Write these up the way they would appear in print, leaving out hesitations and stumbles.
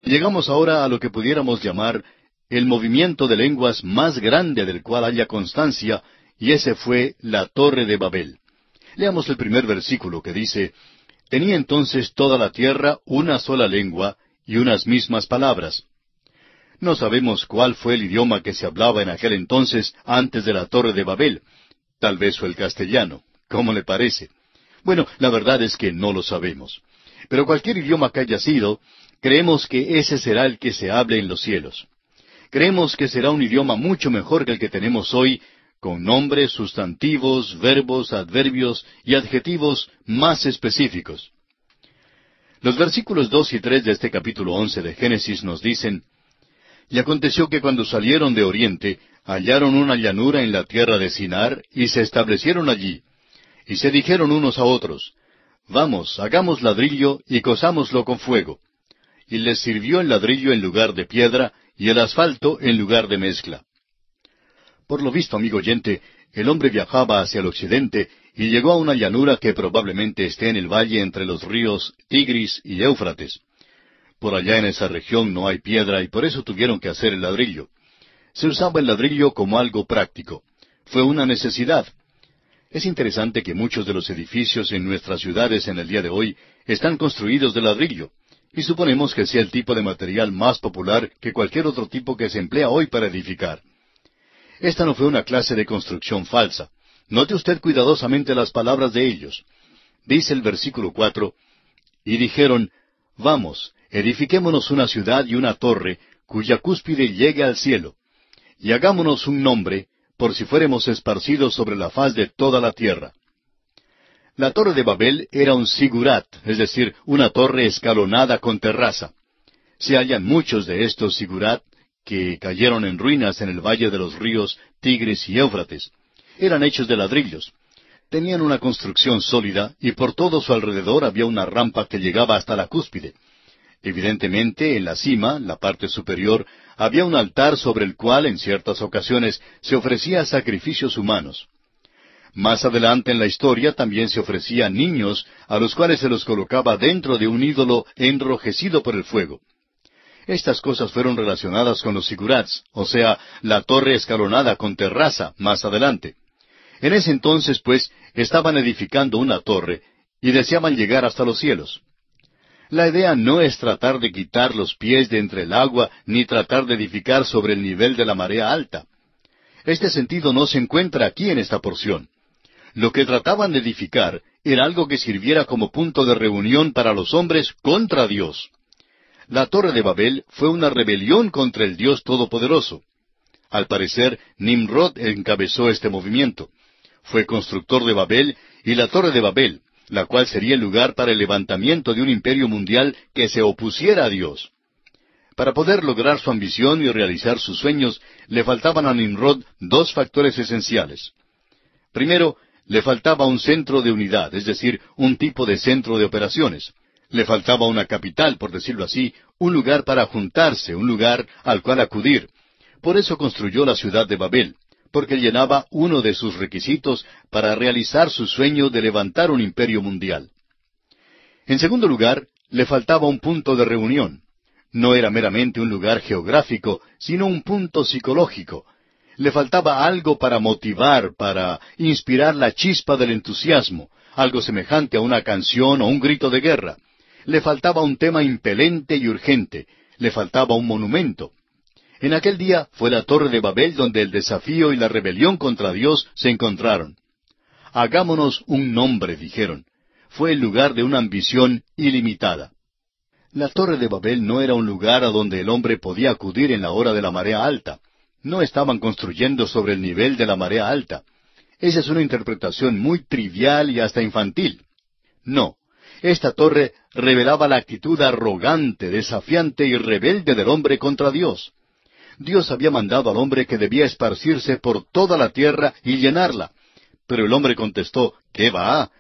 Llegamos ahora a lo que pudiéramos llamar el movimiento de lenguas más grande del cual haya constancia, y ese fue la Torre de Babel. Leamos el primer versículo que dice: Tenía entonces toda la tierra una sola lengua y unas mismas palabras. No sabemos cuál fue el idioma que se hablaba en aquel entonces antes de la Torre de Babel. Tal vez fue el castellano. ¿Cómo le parece? Bueno, la verdad es que no lo sabemos. Pero cualquier idioma que haya sido, creemos que ese será el que se hable en los cielos. Creemos que será un idioma mucho mejor que el que tenemos hoy, con nombres, sustantivos, verbos, adverbios y adjetivos más específicos. Los versículos 2 y 3 de este capítulo 11 de Génesis nos dicen: Y aconteció que cuando salieron de oriente, hallaron una llanura en la tierra de Sinar, y se establecieron allí. Y se dijeron unos a otros: Vamos, hagamos ladrillo, y cozámoslo con fuego. Y les sirvió el ladrillo en lugar de piedra, y el asfalto en lugar de mezcla. Por lo visto, amigo oyente, el hombre viajaba hacia el occidente, y llegó a una llanura que probablemente esté en el valle entre los ríos Tigris y Éufrates. Por allá en esa región no hay piedra, y por eso tuvieron que hacer el ladrillo. Se usaba el ladrillo como algo práctico. Fue una necesidad. Es interesante que muchos de los edificios en nuestras ciudades en el día de hoy están construidos de ladrillo, y suponemos que sea el tipo de material más popular que cualquier otro tipo que se emplea hoy para edificar. Esta no fue una clase de construcción falsa. Note usted cuidadosamente las palabras de ellos. Dice el versículo 4, Y dijeron: Vamos, edifiquémonos una ciudad y una torre, cuya cúspide llegue al cielo, y hagámonos un nombre, por si fuéremos esparcidos sobre la faz de toda la tierra. La Torre de Babel era un sigurat, es decir, una torre escalonada con terraza. Se hallan muchos de estos sigurat que cayeron en ruinas en el valle de los ríos Tigris y Éufrates. Eran hechos de ladrillos. Tenían una construcción sólida y por todo su alrededor había una rampa que llegaba hasta la cúspide. Evidentemente, en la cima, la parte superior, había un altar sobre el cual en ciertas ocasiones se ofrecía sacrificios humanos. Más adelante en la historia también se ofrecían niños a los cuales se los colocaba dentro de un ídolo enrojecido por el fuego. Estas cosas fueron relacionadas con los sigurats, o sea, la torre escalonada con terraza, más adelante. En ese entonces, pues, estaban edificando una torre y deseaban llegar hasta los cielos. La idea no es tratar de quitar los pies de entre el agua, ni tratar de edificar sobre el nivel de la marea alta. Este sentido no se encuentra aquí en esta porción. Lo que trataban de edificar era algo que sirviera como punto de reunión para los hombres contra Dios. La Torre de Babel fue una rebelión contra el Dios Todopoderoso. Al parecer, Nimrod encabezó este movimiento. Fue constructor de Babel y la Torre de Babel, la cual sería el lugar para el levantamiento de un imperio mundial que se opusiera a Dios. Para poder lograr su ambición y realizar sus sueños, le faltaban a Nimrod dos factores esenciales. Primero, le faltaba un centro de unidad, es decir, un tipo de centro de operaciones. Le faltaba una capital, por decirlo así, un lugar para juntarse, un lugar al cual acudir. Por eso construyó la ciudad de Babel, porque llenaba uno de sus requisitos para realizar su sueño de levantar un imperio mundial. En segundo lugar, le faltaba un punto de reunión. No era meramente un lugar geográfico, sino un punto psicológico. Le faltaba algo para motivar, para inspirar la chispa del entusiasmo, algo semejante a una canción o un grito de guerra. Le faltaba un tema impelente y urgente, le faltaba un monumento. En aquel día fue la Torre de Babel donde el desafío y la rebelión contra Dios se encontraron. Hagámonos un nombre, dijeron. Fue el lugar de una ambición ilimitada. La Torre de Babel no era un lugar a donde el hombre podía acudir en la hora de la marea alta. No estaban construyendo sobre el nivel de la marea alta. Esa es una interpretación muy trivial y hasta infantil. No, esta torre revelaba la actitud arrogante, desafiante y rebelde del hombre contra Dios. Dios había mandado al hombre que debía esparcirse por toda la tierra y llenarla. Pero el hombre contestó: ¿qué va?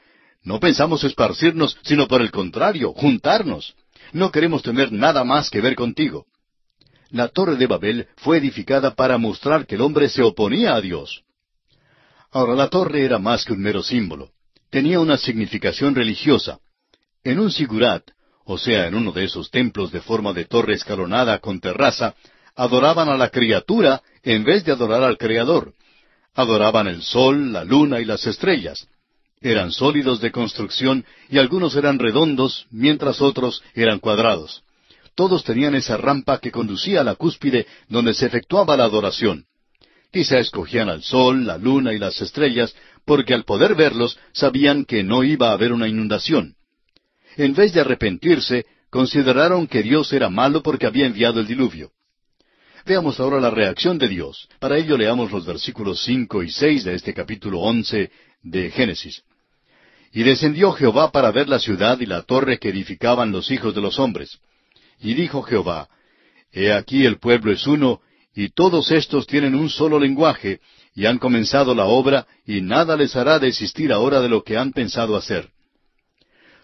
No pensamos esparcirnos, sino por el contrario, juntarnos. No queremos tener nada más que ver contigo. La Torre de Babel fue edificada para mostrar que el hombre se oponía a Dios. Ahora, la torre era más que un mero símbolo. Tenía una significación religiosa. En un sigurat, o sea, en uno de esos templos de forma de torre escalonada con terraza, adoraban a la criatura en vez de adorar al Creador. Adoraban el sol, la luna y las estrellas. Eran sólidos de construcción y algunos eran redondos, mientras otros eran cuadrados. Todos tenían esa rampa que conducía a la cúspide donde se efectuaba la adoración. Quizá escogían al sol, la luna y las estrellas, porque al poder verlos sabían que no iba a haber una inundación. En vez de arrepentirse, consideraron que Dios era malo porque había enviado el diluvio. Veamos ahora la reacción de Dios. Para ello leamos los versículos 5 y 6 de este capítulo 11 de Génesis. Y descendió Jehová para ver la ciudad y la torre que edificaban los hijos de los hombres. Y dijo Jehová, He aquí el pueblo es uno, y todos estos tienen un solo lenguaje, y han comenzado la obra, y nada les hará desistir ahora de lo que han pensado hacer.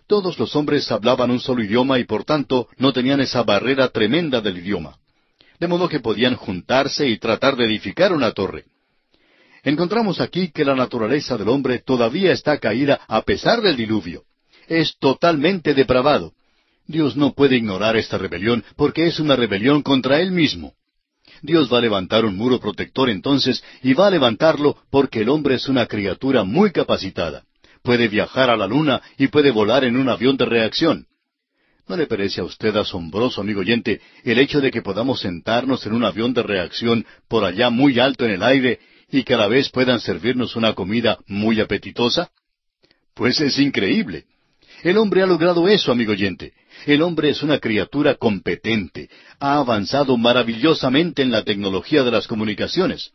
Todos los hombres hablaban un solo idioma y por tanto no tenían esa barrera tremenda del idioma. De modo que podían juntarse y tratar de edificar una torre. Encontramos aquí que la naturaleza del hombre todavía está caída a pesar del diluvio. Es totalmente depravado. Dios no puede ignorar esta rebelión porque es una rebelión contra Él mismo. Dios va a levantar un muro protector entonces y va a levantarlo porque el hombre es una criatura muy capacitada. Puede viajar a la luna y puede volar en un avión de reacción. ¿No le parece a usted asombroso, amigo oyente, el hecho de que podamos sentarnos en un avión de reacción por allá muy alto en el aire y que a la vez puedan servirnos una comida muy apetitosa? Pues es increíble. El hombre ha logrado eso, amigo oyente. El hombre es una criatura competente. Ha avanzado maravillosamente en la tecnología de las comunicaciones.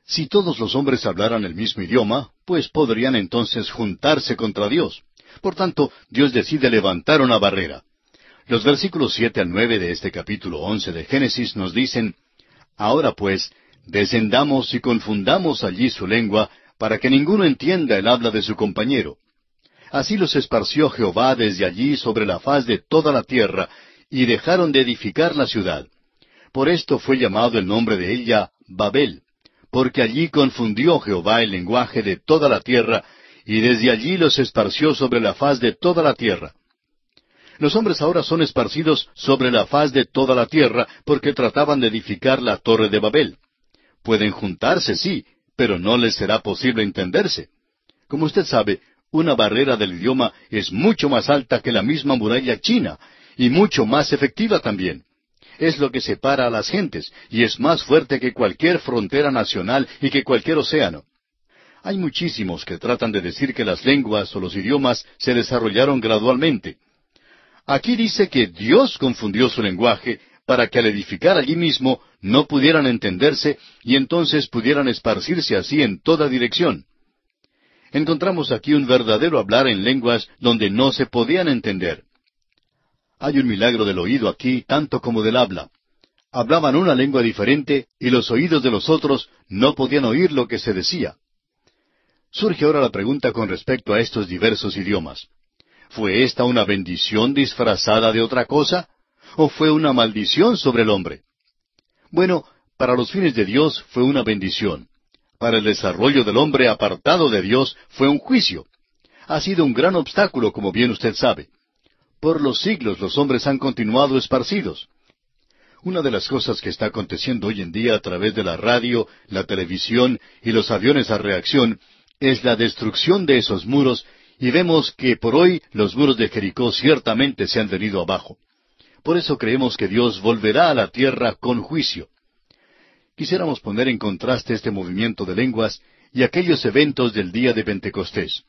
Si todos los hombres hablaran el mismo idioma, pues podrían entonces juntarse contra Dios. Por tanto, Dios decide levantar una barrera. Los versículos 7 al 9 de este capítulo 11 de Génesis nos dicen, Ahora pues, descendamos y confundamos allí su lengua, para que ninguno entienda el habla de su compañero. Así los esparció Jehová desde allí sobre la faz de toda la tierra, y dejaron de edificar la ciudad. Por esto fue llamado el nombre de ella Babel, porque allí confundió Jehová el lenguaje de toda la tierra, y desde allí los esparció sobre la faz de toda la tierra. Los hombres ahora son esparcidos sobre la faz de toda la tierra, porque trataban de edificar la torre de Babel. Pueden juntarse, sí, pero no les será posible entenderse. Como usted sabe, una barrera del idioma es mucho más alta que la misma muralla china, y mucho más efectiva también. Es lo que separa a las gentes, y es más fuerte que cualquier frontera nacional y que cualquier océano. Hay muchísimos que tratan de decir que las lenguas o los idiomas se desarrollaron gradualmente. Aquí dice que Dios confundió su lenguaje para que al edificar allí mismo no pudieran entenderse y entonces pudieran esparcirse así en toda dirección. Encontramos aquí un verdadero hablar en lenguas donde no se podían entender. Hay un milagro del oído aquí tanto como del habla. Hablaban una lengua diferente y los oídos de los otros no podían oír lo que se decía. Surge ahora la pregunta con respecto a estos diversos idiomas. ¿Fue esta una bendición disfrazada de otra cosa? ¿O fue una maldición sobre el hombre? Bueno, para los fines de Dios fue una bendición. Para el desarrollo del hombre apartado de Dios fue un juicio. Ha sido un gran obstáculo, como bien usted sabe. Por los siglos los hombres han continuado esparcidos. Una de las cosas que está aconteciendo hoy en día a través de la radio, la televisión y los aviones a reacción es la destrucción de esos muros, y vemos que por hoy los muros de Jericó ciertamente se han venido abajo. Por eso creemos que Dios volverá a la tierra con juicio. Quisiéramos poner en contraste este movimiento de lenguas y aquellos eventos del día de Pentecostés.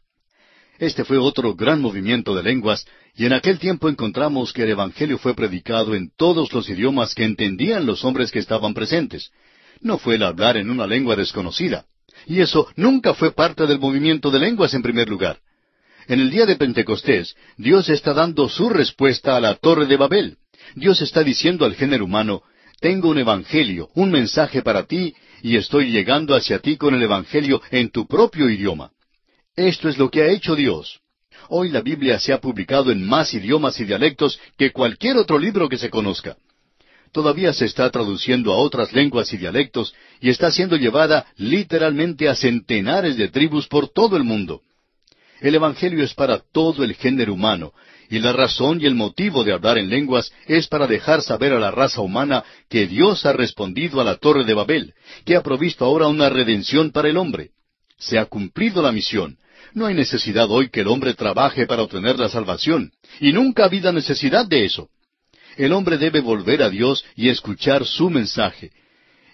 Este fue otro gran movimiento de lenguas, y en aquel tiempo encontramos que el Evangelio fue predicado en todos los idiomas que entendían los hombres que estaban presentes. No fue el hablar en una lengua desconocida. Y eso nunca fue parte del movimiento de lenguas en primer lugar. En el día de Pentecostés, Dios está dando su respuesta a la Torre de Babel. Dios está diciendo al género humano, tengo un evangelio, un mensaje para ti, y estoy llegando hacia ti con el evangelio en tu propio idioma. Esto es lo que ha hecho Dios. Hoy la Biblia se ha publicado en más idiomas y dialectos que cualquier otro libro que se conozca. Todavía se está traduciendo a otras lenguas y dialectos y está siendo llevada literalmente a centenares de tribus por todo el mundo. El Evangelio es para todo el género humano, Y la razón y el motivo de hablar en lenguas es para dejar saber a la raza humana que Dios ha respondido a la Torre de Babel, que ha provisto ahora una redención para el hombre. Se ha cumplido la misión. No hay necesidad hoy que el hombre trabaje para obtener la salvación, y nunca ha habido necesidad de eso. El hombre debe volver a Dios y escuchar su mensaje.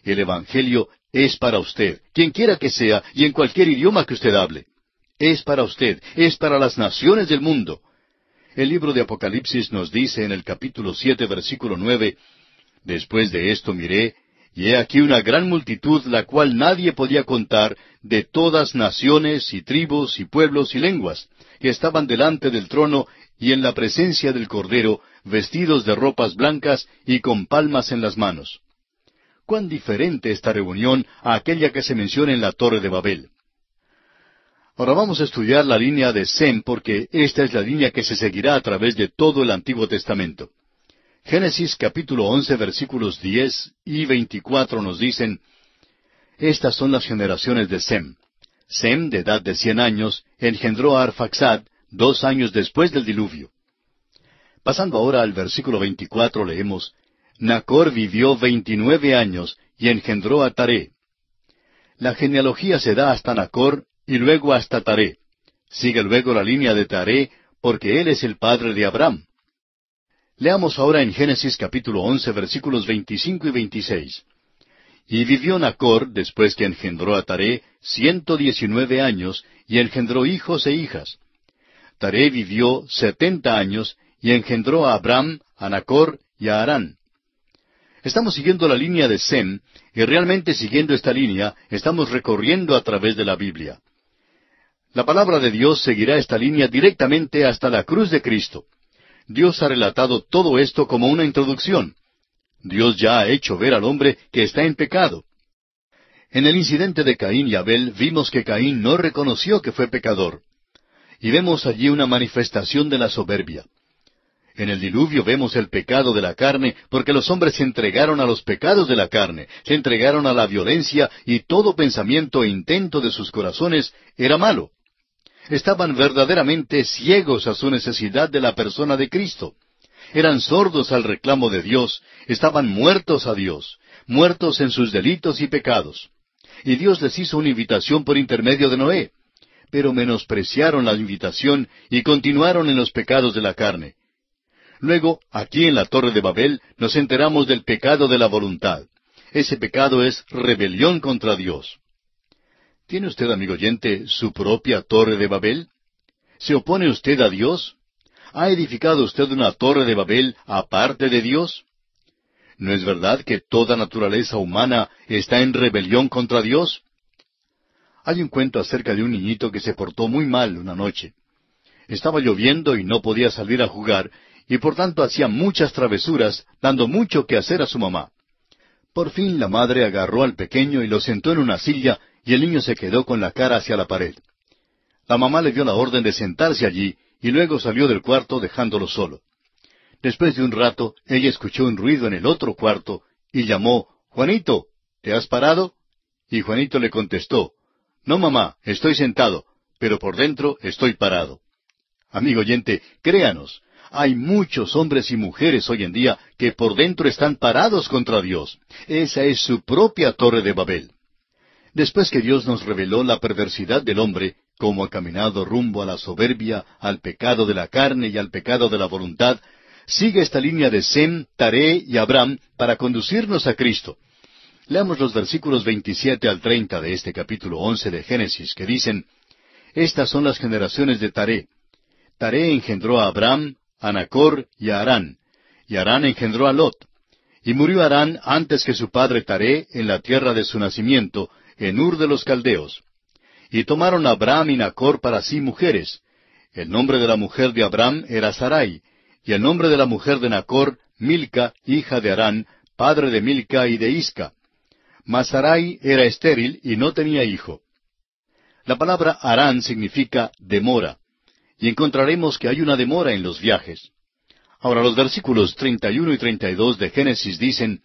El Evangelio es para usted, quien quiera que sea, y en cualquier idioma que usted hable. Es para usted, es para las naciones del mundo. El libro de Apocalipsis nos dice en el capítulo 7, versículo 9, «Después de esto miré, y he aquí una gran multitud, la cual nadie podía contar, de todas naciones, y tribus, y pueblos, y lenguas, que estaban delante del trono y en la presencia del Cordero, vestidos de ropas blancas y con palmas en las manos». Cuán diferente esta reunión a aquella que se menciona en la Torre de Babel. Ahora vamos a estudiar la línea de Sem, porque esta es la línea que se seguirá a través de todo el Antiguo Testamento. Génesis capítulo 11 versículos 10 y 24 nos dicen, «Estas son las generaciones de Sem. Sem, de edad de 100 años, engendró a Arfaxad 2 años después del diluvio». Pasando ahora al versículo 24 leemos, «Nacor vivió 29 años y engendró a Taré». La genealogía se da hasta Nacor y luego hasta Taré. Sigue luego la línea de Taré, porque él es el padre de Abraham. Leamos ahora en Génesis capítulo 11 versículos 25 y 26. «Y vivió Nacor, después que engendró a Taré, 119 años, y engendró hijos e hijas. Taré vivió 70 años, y engendró a Abraham, a Nacor y a Harán». Estamos siguiendo la línea de Sem, y realmente siguiendo esta línea, estamos recorriendo a través de la Biblia. La palabra de Dios seguirá esta línea directamente hasta la cruz de Cristo. Dios ha relatado todo esto como una introducción. Dios ya ha hecho ver al hombre que está en pecado. En el incidente de Caín y Abel vimos que Caín no reconoció que fue pecador. Y vemos allí una manifestación de la soberbia. En el diluvio vemos el pecado de la carne, porque los hombres se entregaron a los pecados de la carne, se entregaron a la violencia, y todo pensamiento e intento de sus corazones era malo. Estaban verdaderamente ciegos a su necesidad de la persona de Cristo. Eran sordos al reclamo de Dios, estaban muertos a Dios, muertos en sus delitos y pecados. Y Dios les hizo una invitación por intermedio de Noé, pero menospreciaron la invitación y continuaron en los pecados de la carne. Luego, aquí en la Torre de Babel, nos enteramos del pecado de la voluntad. Ese pecado es rebelión contra Dios. ¿Tiene usted, amigo oyente, su propia Torre de Babel? ¿Se opone usted a Dios? ¿Ha edificado usted una Torre de Babel aparte de Dios? ¿No es verdad que toda naturaleza humana está en rebelión contra Dios? Hay un cuento acerca de un niñito que se portó muy mal una noche. Estaba lloviendo y no podía salir a jugar, y por tanto hacía muchas travesuras, dando mucho que hacer a su mamá. Por fin la madre agarró al pequeño y lo sentó en una silla, y el niño se quedó con la cara hacia la pared. La mamá le dio la orden de sentarse allí, y luego salió del cuarto dejándolo solo. Después de un rato, ella escuchó un ruido en el otro cuarto, y llamó, «Juanito, ¿te has parado?» Y Juanito le contestó, «No, mamá, estoy sentado, pero por dentro estoy parado». Amigo oyente, créanos, hay muchos hombres y mujeres hoy en día que por dentro están parados contra Dios. Esa es su propia Torre de Babel. Después que Dios nos reveló la perversidad del hombre, cómo ha caminado rumbo a la soberbia, al pecado de la carne y al pecado de la voluntad, sigue esta línea de Sem, Taré y Abraham para conducirnos a Cristo. Leamos los versículos 27 al 30 de este capítulo 11 de Génesis, que dicen, «Estas son las generaciones de Taré. Taré engendró a Abraham, a Nacor y a Harán, y Harán engendró a Lot. Y murió Harán antes que su padre Taré en la tierra de su nacimiento, en Ur de los Caldeos. Y tomaron a Abraham y Nacor para sí mujeres. El nombre de la mujer de Abraham era Sarai, y el nombre de la mujer de Nacor, Milca, hija de Harán, padre de Milca y de Isca. Mas Sarai era estéril y no tenía hijo». La palabra Harán significa demora, y encontraremos que hay una demora en los viajes. Ahora los versículos 31 y 32 de Génesis dicen,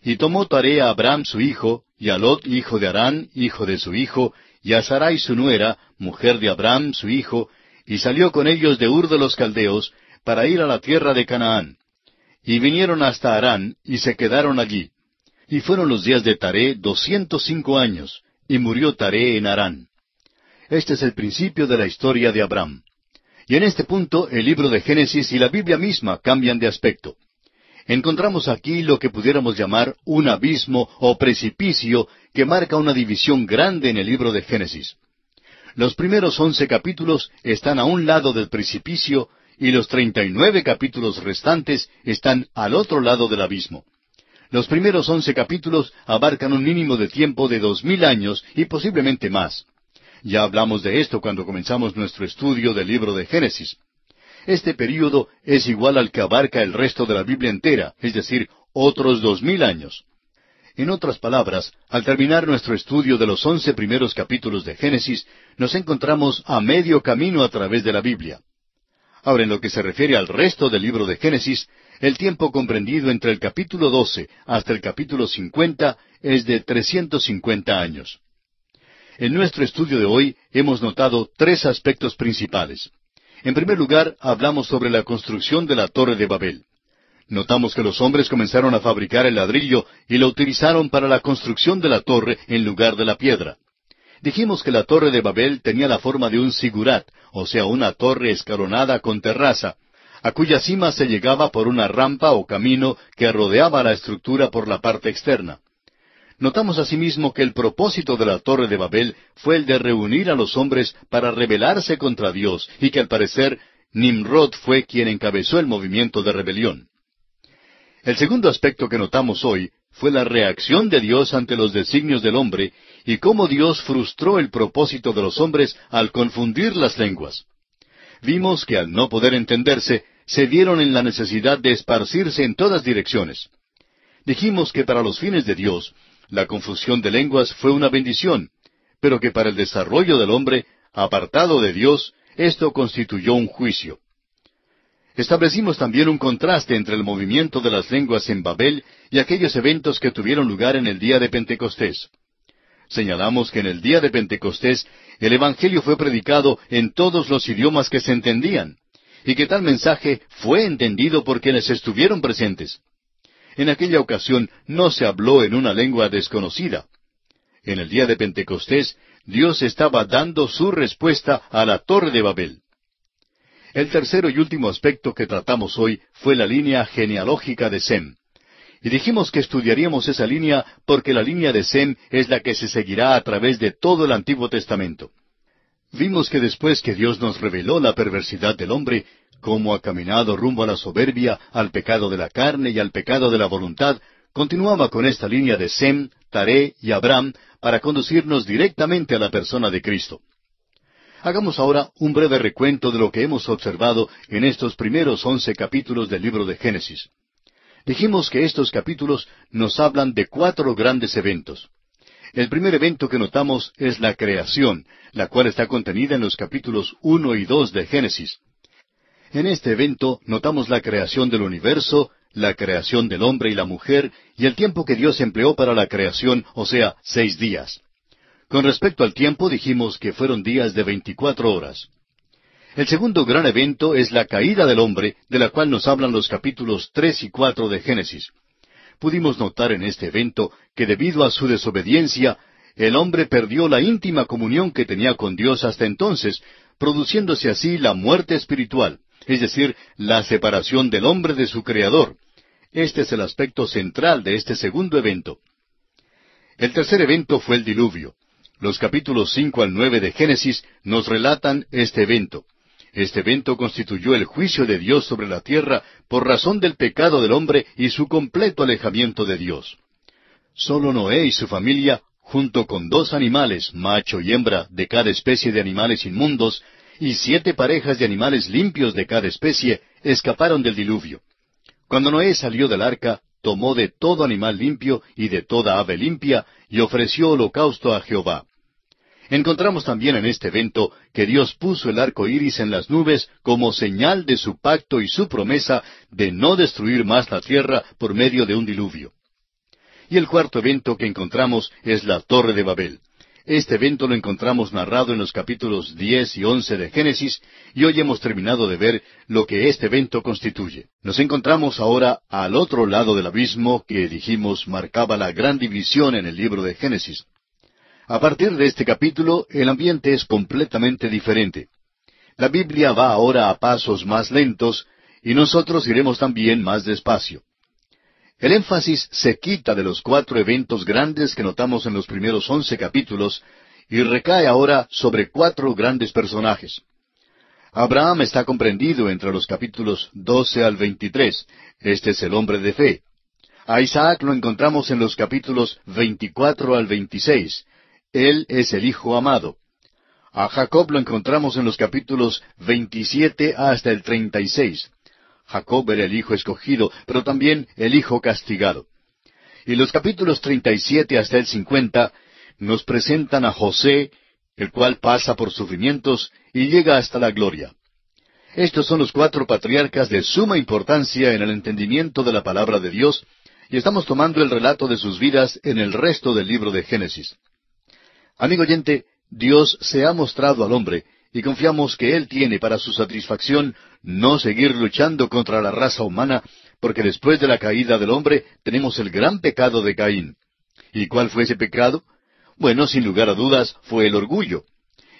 «Y tomó Taré a Abraham su hijo, y a Lot hijo de Harán, hijo de su hijo, y a Sarai su nuera, mujer de Abraham su hijo, y salió con ellos de Ur de los Caldeos, para ir a la tierra de Canaán. Y vinieron hasta Harán, y se quedaron allí. Y fueron los días de Taré 205 años, y murió Taré en Harán. Este es el principio de la historia de Abram. Y en este punto el libro de Génesis y la Biblia misma cambian de aspecto. Encontramos aquí lo que pudiéramos llamar un abismo o precipicio que marca una división grande en el libro de Génesis. Los primeros 11 capítulos están a un lado del precipicio y los 39 capítulos restantes están al otro lado del abismo. Los primeros 11 capítulos abarcan un mínimo de tiempo de 2000 años y posiblemente más. Ya hablamos de esto cuando comenzamos nuestro estudio del libro de Génesis. Este período es igual al que abarca el resto de la Biblia entera, es decir, otros 2000 años. En otras palabras, al terminar nuestro estudio de los 11 primeros capítulos de Génesis, nos encontramos a medio camino a través de la Biblia. Ahora, en lo que se refiere al resto del libro de Génesis, el tiempo comprendido entre el capítulo 12 hasta el capítulo 50 es de 350 años. En nuestro estudio de hoy hemos notado tres aspectos principales. En primer lugar, hablamos sobre la construcción de la Torre de Babel. Notamos que los hombres comenzaron a fabricar el ladrillo y lo utilizaron para la construcción de la torre en lugar de la piedra. Dijimos que la Torre de Babel tenía la forma de un sigurat, o sea, una torre escalonada con terraza, a cuya cima se llegaba por una rampa o camino que rodeaba la estructura por la parte externa. Notamos asimismo que el propósito de la Torre de Babel fue el de reunir a los hombres para rebelarse contra Dios, y que al parecer Nimrod fue quien encabezó el movimiento de rebelión. El segundo aspecto que notamos hoy fue la reacción de Dios ante los designios del hombre y cómo Dios frustró el propósito de los hombres al confundir las lenguas. Vimos que al no poder entenderse, se vieron en la necesidad de esparcirse en todas direcciones. Dijimos que para los fines de Dios, la confusión de lenguas fue una bendición, pero que para el desarrollo del hombre, apartado de Dios, esto constituyó un juicio. Establecimos también un contraste entre el movimiento de las lenguas en Babel y aquellos eventos que tuvieron lugar en el día de Pentecostés. Señalamos que en el día de Pentecostés el Evangelio fue predicado en todos los idiomas que se entendían, y que tal mensaje fue entendido por quienes estuvieron presentes. En aquella ocasión no se habló en una lengua desconocida. En el día de Pentecostés, Dios estaba dando su respuesta a la Torre de Babel. El tercero y último aspecto que tratamos hoy fue la línea genealógica de Sem. Y dijimos que estudiaríamos esa línea porque la línea de Sem es la que se seguirá a través de todo el Antiguo Testamento. Vimos que después que Dios nos reveló la perversidad del hombre, cómo ha caminado rumbo a la soberbia, al pecado de la carne y al pecado de la voluntad, continuaba con esta línea de Sem, Taré y Abram para conducirnos directamente a la persona de Cristo. Hagamos ahora un breve recuento de lo que hemos observado en estos primeros 11 capítulos del libro de Génesis. Dijimos que estos capítulos nos hablan de 4 grandes eventos. El primer evento que notamos es la creación, la cual está contenida en los capítulos 1 y 2 de Génesis. En este evento notamos la creación del universo, la creación del hombre y la mujer, y el tiempo que Dios empleó para la creación, o sea, 6 días. Con respecto al tiempo, dijimos que fueron días de 24 horas. El segundo gran evento es la caída del hombre, de la cual nos hablan los capítulos 3 y 4 de Génesis. Pudimos notar en este evento que debido a su desobediencia, el hombre perdió la íntima comunión que tenía con Dios hasta entonces, produciéndose así la muerte espiritual, es decir, la separación del hombre de su Creador. Este es el aspecto central de este segundo evento. El tercer evento fue el diluvio. Los capítulos 5 al 9 de Génesis nos relatan este evento. Este evento constituyó el juicio de Dios sobre la tierra por razón del pecado del hombre y su completo alejamiento de Dios. Solo Noé y su familia, junto con 2 animales, macho y hembra, de cada especie de animales inmundos, y 7 parejas de animales limpios de cada especie, escaparon del diluvio. Cuando Noé salió del arca, tomó de todo animal limpio y de toda ave limpia, y ofreció holocausto a Jehová. Encontramos también en este evento que Dios puso el arco iris en las nubes como señal de su pacto y su promesa de no destruir más la tierra por medio de un diluvio. Y el cuarto evento que encontramos es la Torre de Babel. Este evento lo encontramos narrado en los capítulos 10 y 11 de Génesis, y hoy hemos terminado de ver lo que este evento constituye. Nos encontramos ahora al otro lado del abismo que dijimos marcaba la gran división en el libro de Génesis. A partir de este capítulo, el ambiente es completamente diferente. La Biblia va ahora a pasos más lentos, y nosotros iremos también más despacio. El énfasis se quita de los 4 eventos grandes que notamos en los primeros 11 capítulos y recae ahora sobre 4 grandes personajes. Abraham está comprendido entre los capítulos 12 al 23. Este es el hombre de fe. A Isaac lo encontramos en los capítulos 24 al 26. Él es el hijo amado. A Jacob lo encontramos en los capítulos 27 hasta el 36. Jacob era el hijo escogido, pero también el hijo castigado. Y los capítulos 37 hasta el 50 nos presentan a José, el cual pasa por sufrimientos y llega hasta la gloria. Estos son los 4 patriarcas de suma importancia en el entendimiento de la palabra de Dios, y estamos tomando el relato de sus vidas en el resto del libro de Génesis. Amigo oyente, Dios se ha mostrado al hombre, y confiamos que Él tiene para su satisfacción no seguir luchando contra la raza humana, porque después de la caída del hombre tenemos el gran pecado de Caín. ¿Y cuál fue ese pecado? Bueno, sin lugar a dudas, fue el orgullo.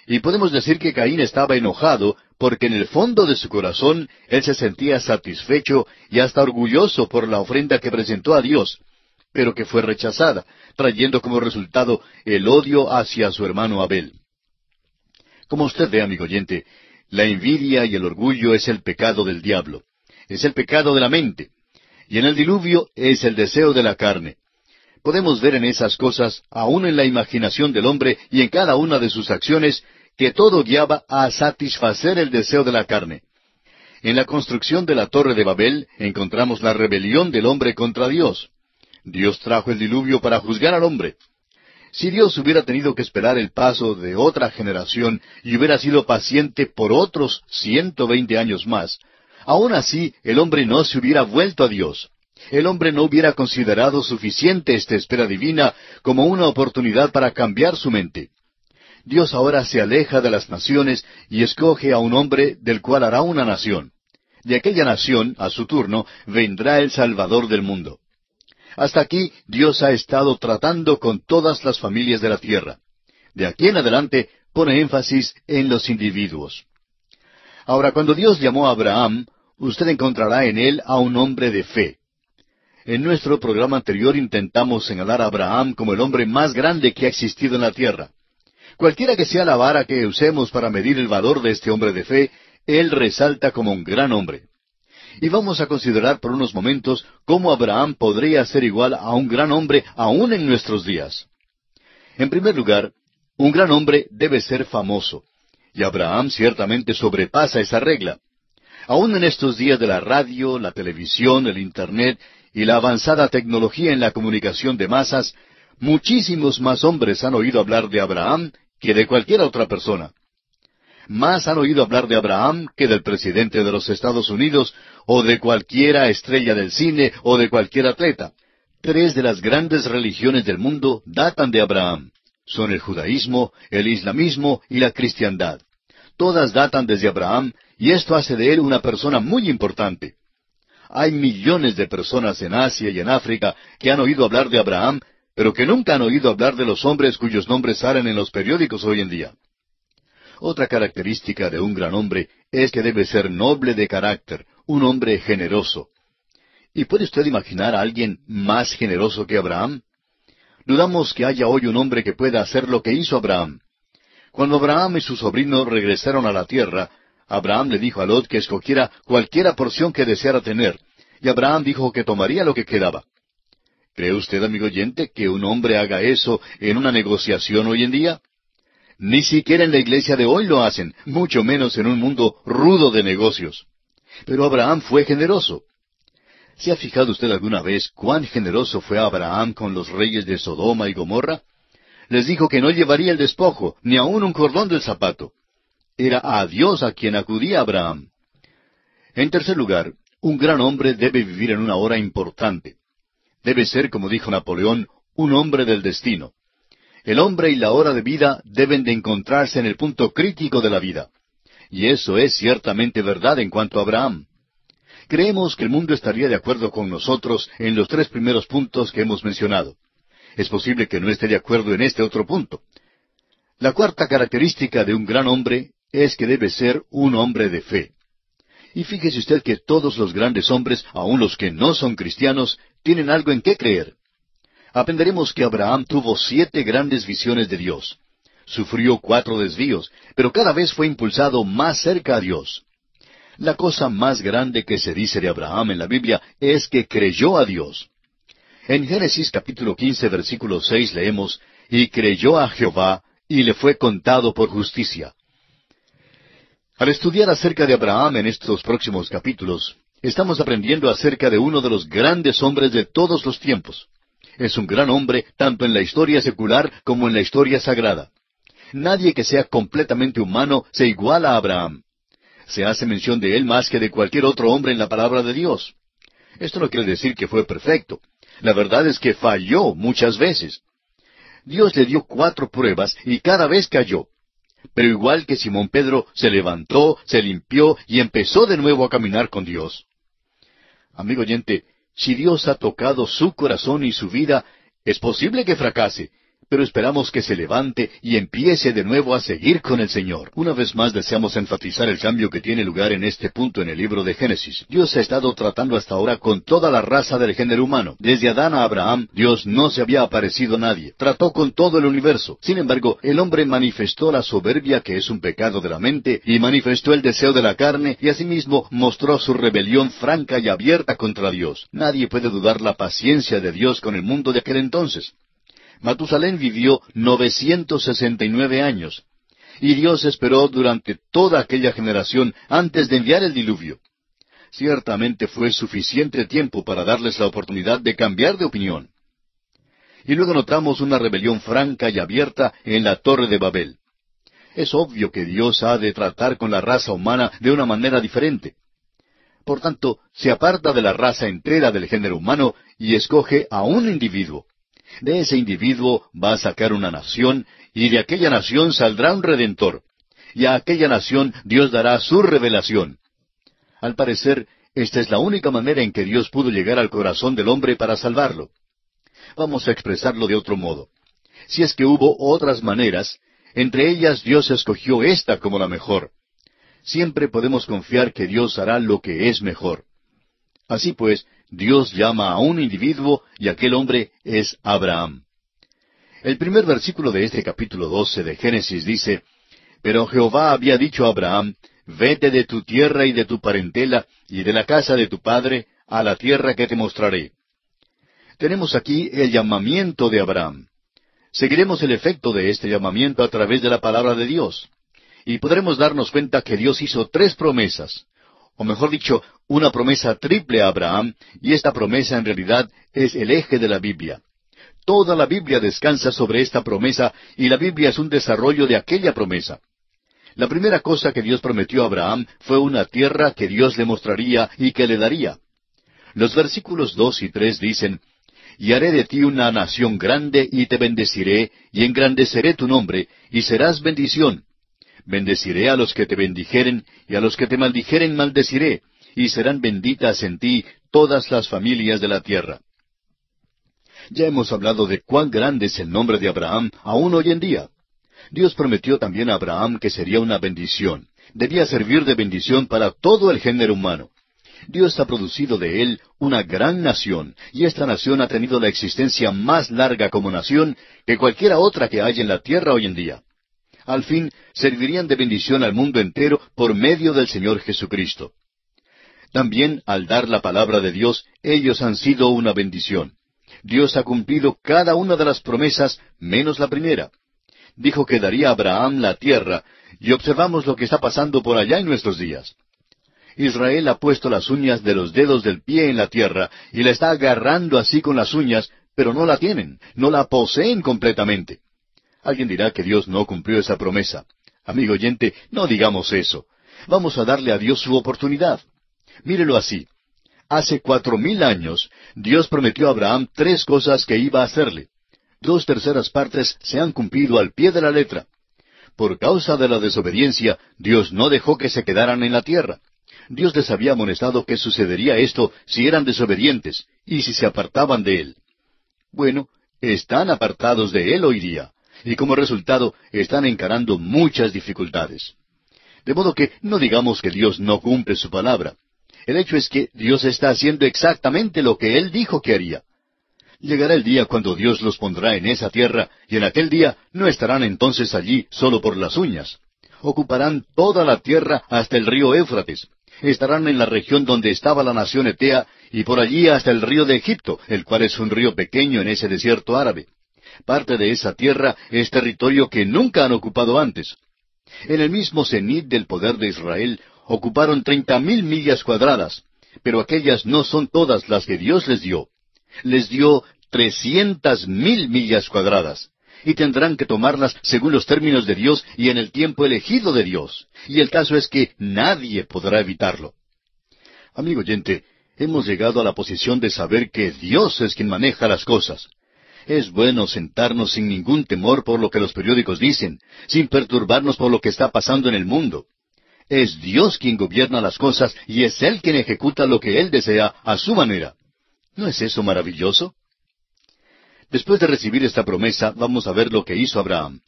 Y podemos decir que Caín estaba enojado porque en el fondo de su corazón él se sentía satisfecho y hasta orgulloso por la ofrenda que presentó a Dios, pero que fue rechazada, trayendo como resultado el odio hacia su hermano Abel. Como usted ve, amigo oyente, la envidia y el orgullo es el pecado del diablo. Es el pecado de la mente. Y en el diluvio es el deseo de la carne. Podemos ver en esas cosas, aún en la imaginación del hombre y en cada una de sus acciones, que todo guiaba a satisfacer el deseo de la carne. En la construcción de la Torre de Babel encontramos la rebelión del hombre contra Dios. Dios trajo el diluvio para juzgar al hombre. Si Dios hubiera tenido que esperar el paso de otra generación y hubiera sido paciente por otros 120 años más, aún así el hombre no se hubiera vuelto a Dios. El hombre no hubiera considerado suficiente esta espera divina como una oportunidad para cambiar su mente. Dios ahora se aleja de las naciones y escoge a un hombre del cual hará una nación. De aquella nación, a su turno, vendrá el Salvador del mundo. Hasta aquí Dios ha estado tratando con todas las familias de la tierra. De aquí en adelante pone énfasis en los individuos. Ahora, cuando Dios llamó a Abraham, usted encontrará en él a un hombre de fe. En nuestro programa anterior intentamos señalar a Abraham como el hombre más grande que ha existido en la tierra. Cualquiera que sea la vara que usemos para medir el valor de este hombre de fe, él resalta como un gran hombre. Y vamos a considerar por unos momentos cómo Abraham podría ser igual a un gran hombre aún en nuestros días. En primer lugar, un gran hombre debe ser famoso, y Abraham ciertamente sobrepasa esa regla. Aún en estos días de la radio, la televisión, el Internet y la avanzada tecnología en la comunicación de masas, muchísimos más hombres han oído hablar de Abraham que de cualquier otra persona. Más han oído hablar de Abraham que del presidente de los Estados Unidos, o de cualquiera estrella del cine, o de cualquier atleta. 3 de las grandes religiones del mundo datan de Abraham. Son el judaísmo, el islamismo y la cristiandad. Todas datan desde Abraham, y esto hace de él una persona muy importante. Hay millones de personas en Asia y en África que han oído hablar de Abraham, pero que nunca han oído hablar de los hombres cuyos nombres salen en los periódicos hoy en día. Otra característica de un gran hombre es que debe ser noble de carácter, un hombre generoso. ¿Y puede usted imaginar a alguien más generoso que Abraham? Dudamos que haya hoy un hombre que pueda hacer lo que hizo Abraham. Cuando Abraham y su sobrino regresaron a la tierra, Abraham le dijo a Lot que escogiera cualquiera porción que deseara tener, y Abraham dijo que tomaría lo que quedaba. ¿Cree usted, amigo oyente, que un hombre haga eso en una negociación hoy en día? Ni siquiera en la iglesia de hoy lo hacen, mucho menos en un mundo rudo de negocios. Pero Abraham fue generoso. ¿Se ha fijado usted alguna vez cuán generoso fue Abraham con los reyes de Sodoma y Gomorra? Les dijo que no llevaría el despojo, ni aun un cordón del zapato. Era a Dios a quien acudía Abraham. En tercer lugar, un gran hombre debe vivir en una hora importante. Debe ser, como dijo Napoleón, un hombre del destino. El hombre y la hora de vida deben de encontrarse en el punto crítico de la vida. Y eso es ciertamente verdad en cuanto a Abraham. Creemos que el mundo estaría de acuerdo con nosotros en los tres primeros puntos que hemos mencionado. Es posible que no esté de acuerdo en este otro punto. La cuarta característica de un gran hombre es que debe ser un hombre de fe. Y fíjese usted que todos los grandes hombres, aun los que no son cristianos, tienen algo en qué creer. Aprenderemos que Abraham tuvo 7 grandes visiones de Dios. Sufrió 4 desvíos, pero cada vez fue impulsado más cerca a Dios. La cosa más grande que se dice de Abraham en la Biblia es que creyó a Dios. En Génesis capítulo 15, versículo 6 leemos, «Y creyó a Jehová, y le fue contado por justicia». Al estudiar acerca de Abraham en estos próximos capítulos, estamos aprendiendo acerca de uno de los grandes hombres de todos los tiempos. Es un gran hombre tanto en la historia secular como en la historia sagrada. Nadie que sea completamente humano se iguala a Abraham. Se hace mención de él más que de cualquier otro hombre en la palabra de Dios. Esto no quiere decir que fue perfecto. La verdad es que falló muchas veces. Dios le dio 4 pruebas y cada vez cayó. Pero igual que Simón Pedro, se levantó, se limpió y empezó de nuevo a caminar con Dios. Amigo oyente, si Dios ha tocado su corazón y su vida, es posible que fracase, pero esperamos que se levante y empiece de nuevo a seguir con el Señor. Una vez más deseamos enfatizar el cambio que tiene lugar en este punto en el libro de Génesis. Dios ha estado tratando hasta ahora con toda la raza del género humano. Desde Adán a Abraham, Dios no se había aparecido a nadie. Trató con todo el universo. Sin embargo, el hombre manifestó la soberbia, que es un pecado de la mente, y manifestó el deseo de la carne, y asimismo mostró su rebelión franca y abierta contra Dios. Nadie puede dudar la paciencia de Dios con el mundo de aquel entonces. Matusalén vivió 969 años, y Dios esperó durante toda aquella generación antes de enviar el diluvio. Ciertamente fue suficiente tiempo para darles la oportunidad de cambiar de opinión. Y luego notamos una rebelión franca y abierta en la Torre de Babel. Es obvio que Dios ha de tratar con la raza humana de una manera diferente. Por tanto, se aparta de la raza entera del género humano y escoge a un individuo. De ese individuo va a sacar una nación, y de aquella nación saldrá un redentor. Y a aquella nación Dios dará su revelación. Al parecer, esta es la única manera en que Dios pudo llegar al corazón del hombre para salvarlo. Vamos a expresarlo de otro modo. Si es que hubo otras maneras, entre ellas Dios escogió esta como la mejor. Siempre podemos confiar que Dios hará lo que es mejor. Así pues, Dios llama a un individuo y aquel hombre es Abraham. El primer versículo de este capítulo 12 de Génesis dice, «Pero Jehová había dicho a Abraham, vete de tu tierra y de tu parentela y de la casa de tu padre a la tierra que te mostraré». Tenemos aquí el llamamiento de Abraham. Seguiremos el efecto de este llamamiento a través de la palabra de Dios. Y podremos darnos cuenta que Dios hizo 3 promesas. O mejor dicho, una promesa triple a Abraham, y esta promesa en realidad es el eje de la Biblia. Toda la Biblia descansa sobre esta promesa, y la Biblia es un desarrollo de aquella promesa. La primera cosa que Dios prometió a Abraham fue una tierra que Dios le mostraría y que le daría. Los versículos 2 y 3 dicen, «Y haré de ti una nación grande, y te bendeciré, y engrandeceré tu nombre, y serás bendición. Bendeciré a los que te bendijeren, y a los que te maldijeren maldeciré, y serán benditas en ti todas las familias de la tierra». Ya hemos hablado de cuán grande es el nombre de Abraham, aún hoy en día. Dios prometió también a Abraham que sería una bendición. Debía servir de bendición para todo el género humano. Dios ha producido de él una gran nación, y esta nación ha tenido la existencia más larga como nación que cualquiera otra que haya en la tierra hoy en día. Al fin, servirían de bendición al mundo entero por medio del Señor Jesucristo. También, al dar la palabra de Dios, ellos han sido una bendición. Dios ha cumplido cada una de las promesas, menos la primera. Dijo que daría a Abraham la tierra, y observamos lo que está pasando por allá en nuestros días. Israel ha puesto las uñas de los dedos del pie en la tierra, y la está agarrando así con las uñas, pero no la tienen, no la poseen completamente. Alguien dirá que Dios no cumplió esa promesa. Amigo oyente, no digamos eso. Vamos a darle a Dios su oportunidad. Mírelo así. Hace 4000 años, Dios prometió a Abraham 3 cosas que iba a hacerle. 2/3 se han cumplido al pie de la letra. Por causa de la desobediencia, Dios no dejó que se quedaran en la tierra. Dios les había amonestado que sucedería esto si eran desobedientes y si se apartaban de Él. Bueno, están apartados de Él hoy día, y como resultado están encarando muchas dificultades. De modo que no digamos que Dios no cumple su palabra. El hecho es que Dios está haciendo exactamente lo que Él dijo que haría. Llegará el día cuando Dios los pondrá en esa tierra, y en aquel día no estarán entonces allí solo por las uñas. Ocuparán toda la tierra hasta el río Éufrates. Estarán en la región donde estaba la nación Etea, y por allí hasta el río de Egipto, el cual es un río pequeño en ese desierto árabe. Parte de esa tierra es territorio que nunca han ocupado antes. En el mismo cenit del poder de Israel ocuparon 30,000 millas cuadradas, pero aquellas no son todas las que Dios les dio. Les dio 300,000 millas cuadradas, y tendrán que tomarlas según los términos de Dios y en el tiempo elegido de Dios. Y el caso es que nadie podrá evitarlo. Amigo oyente, hemos llegado a la posición de saber que Dios es quien maneja las cosas. Es bueno sentarnos sin ningún temor por lo que los periódicos dicen, sin perturbarnos por lo que está pasando en el mundo. Es Dios quien gobierna las cosas y es Él quien ejecuta lo que Él desea a su manera. ¿No es eso maravilloso? Después de recibir esta promesa, vamos a ver lo que hizo Abraham.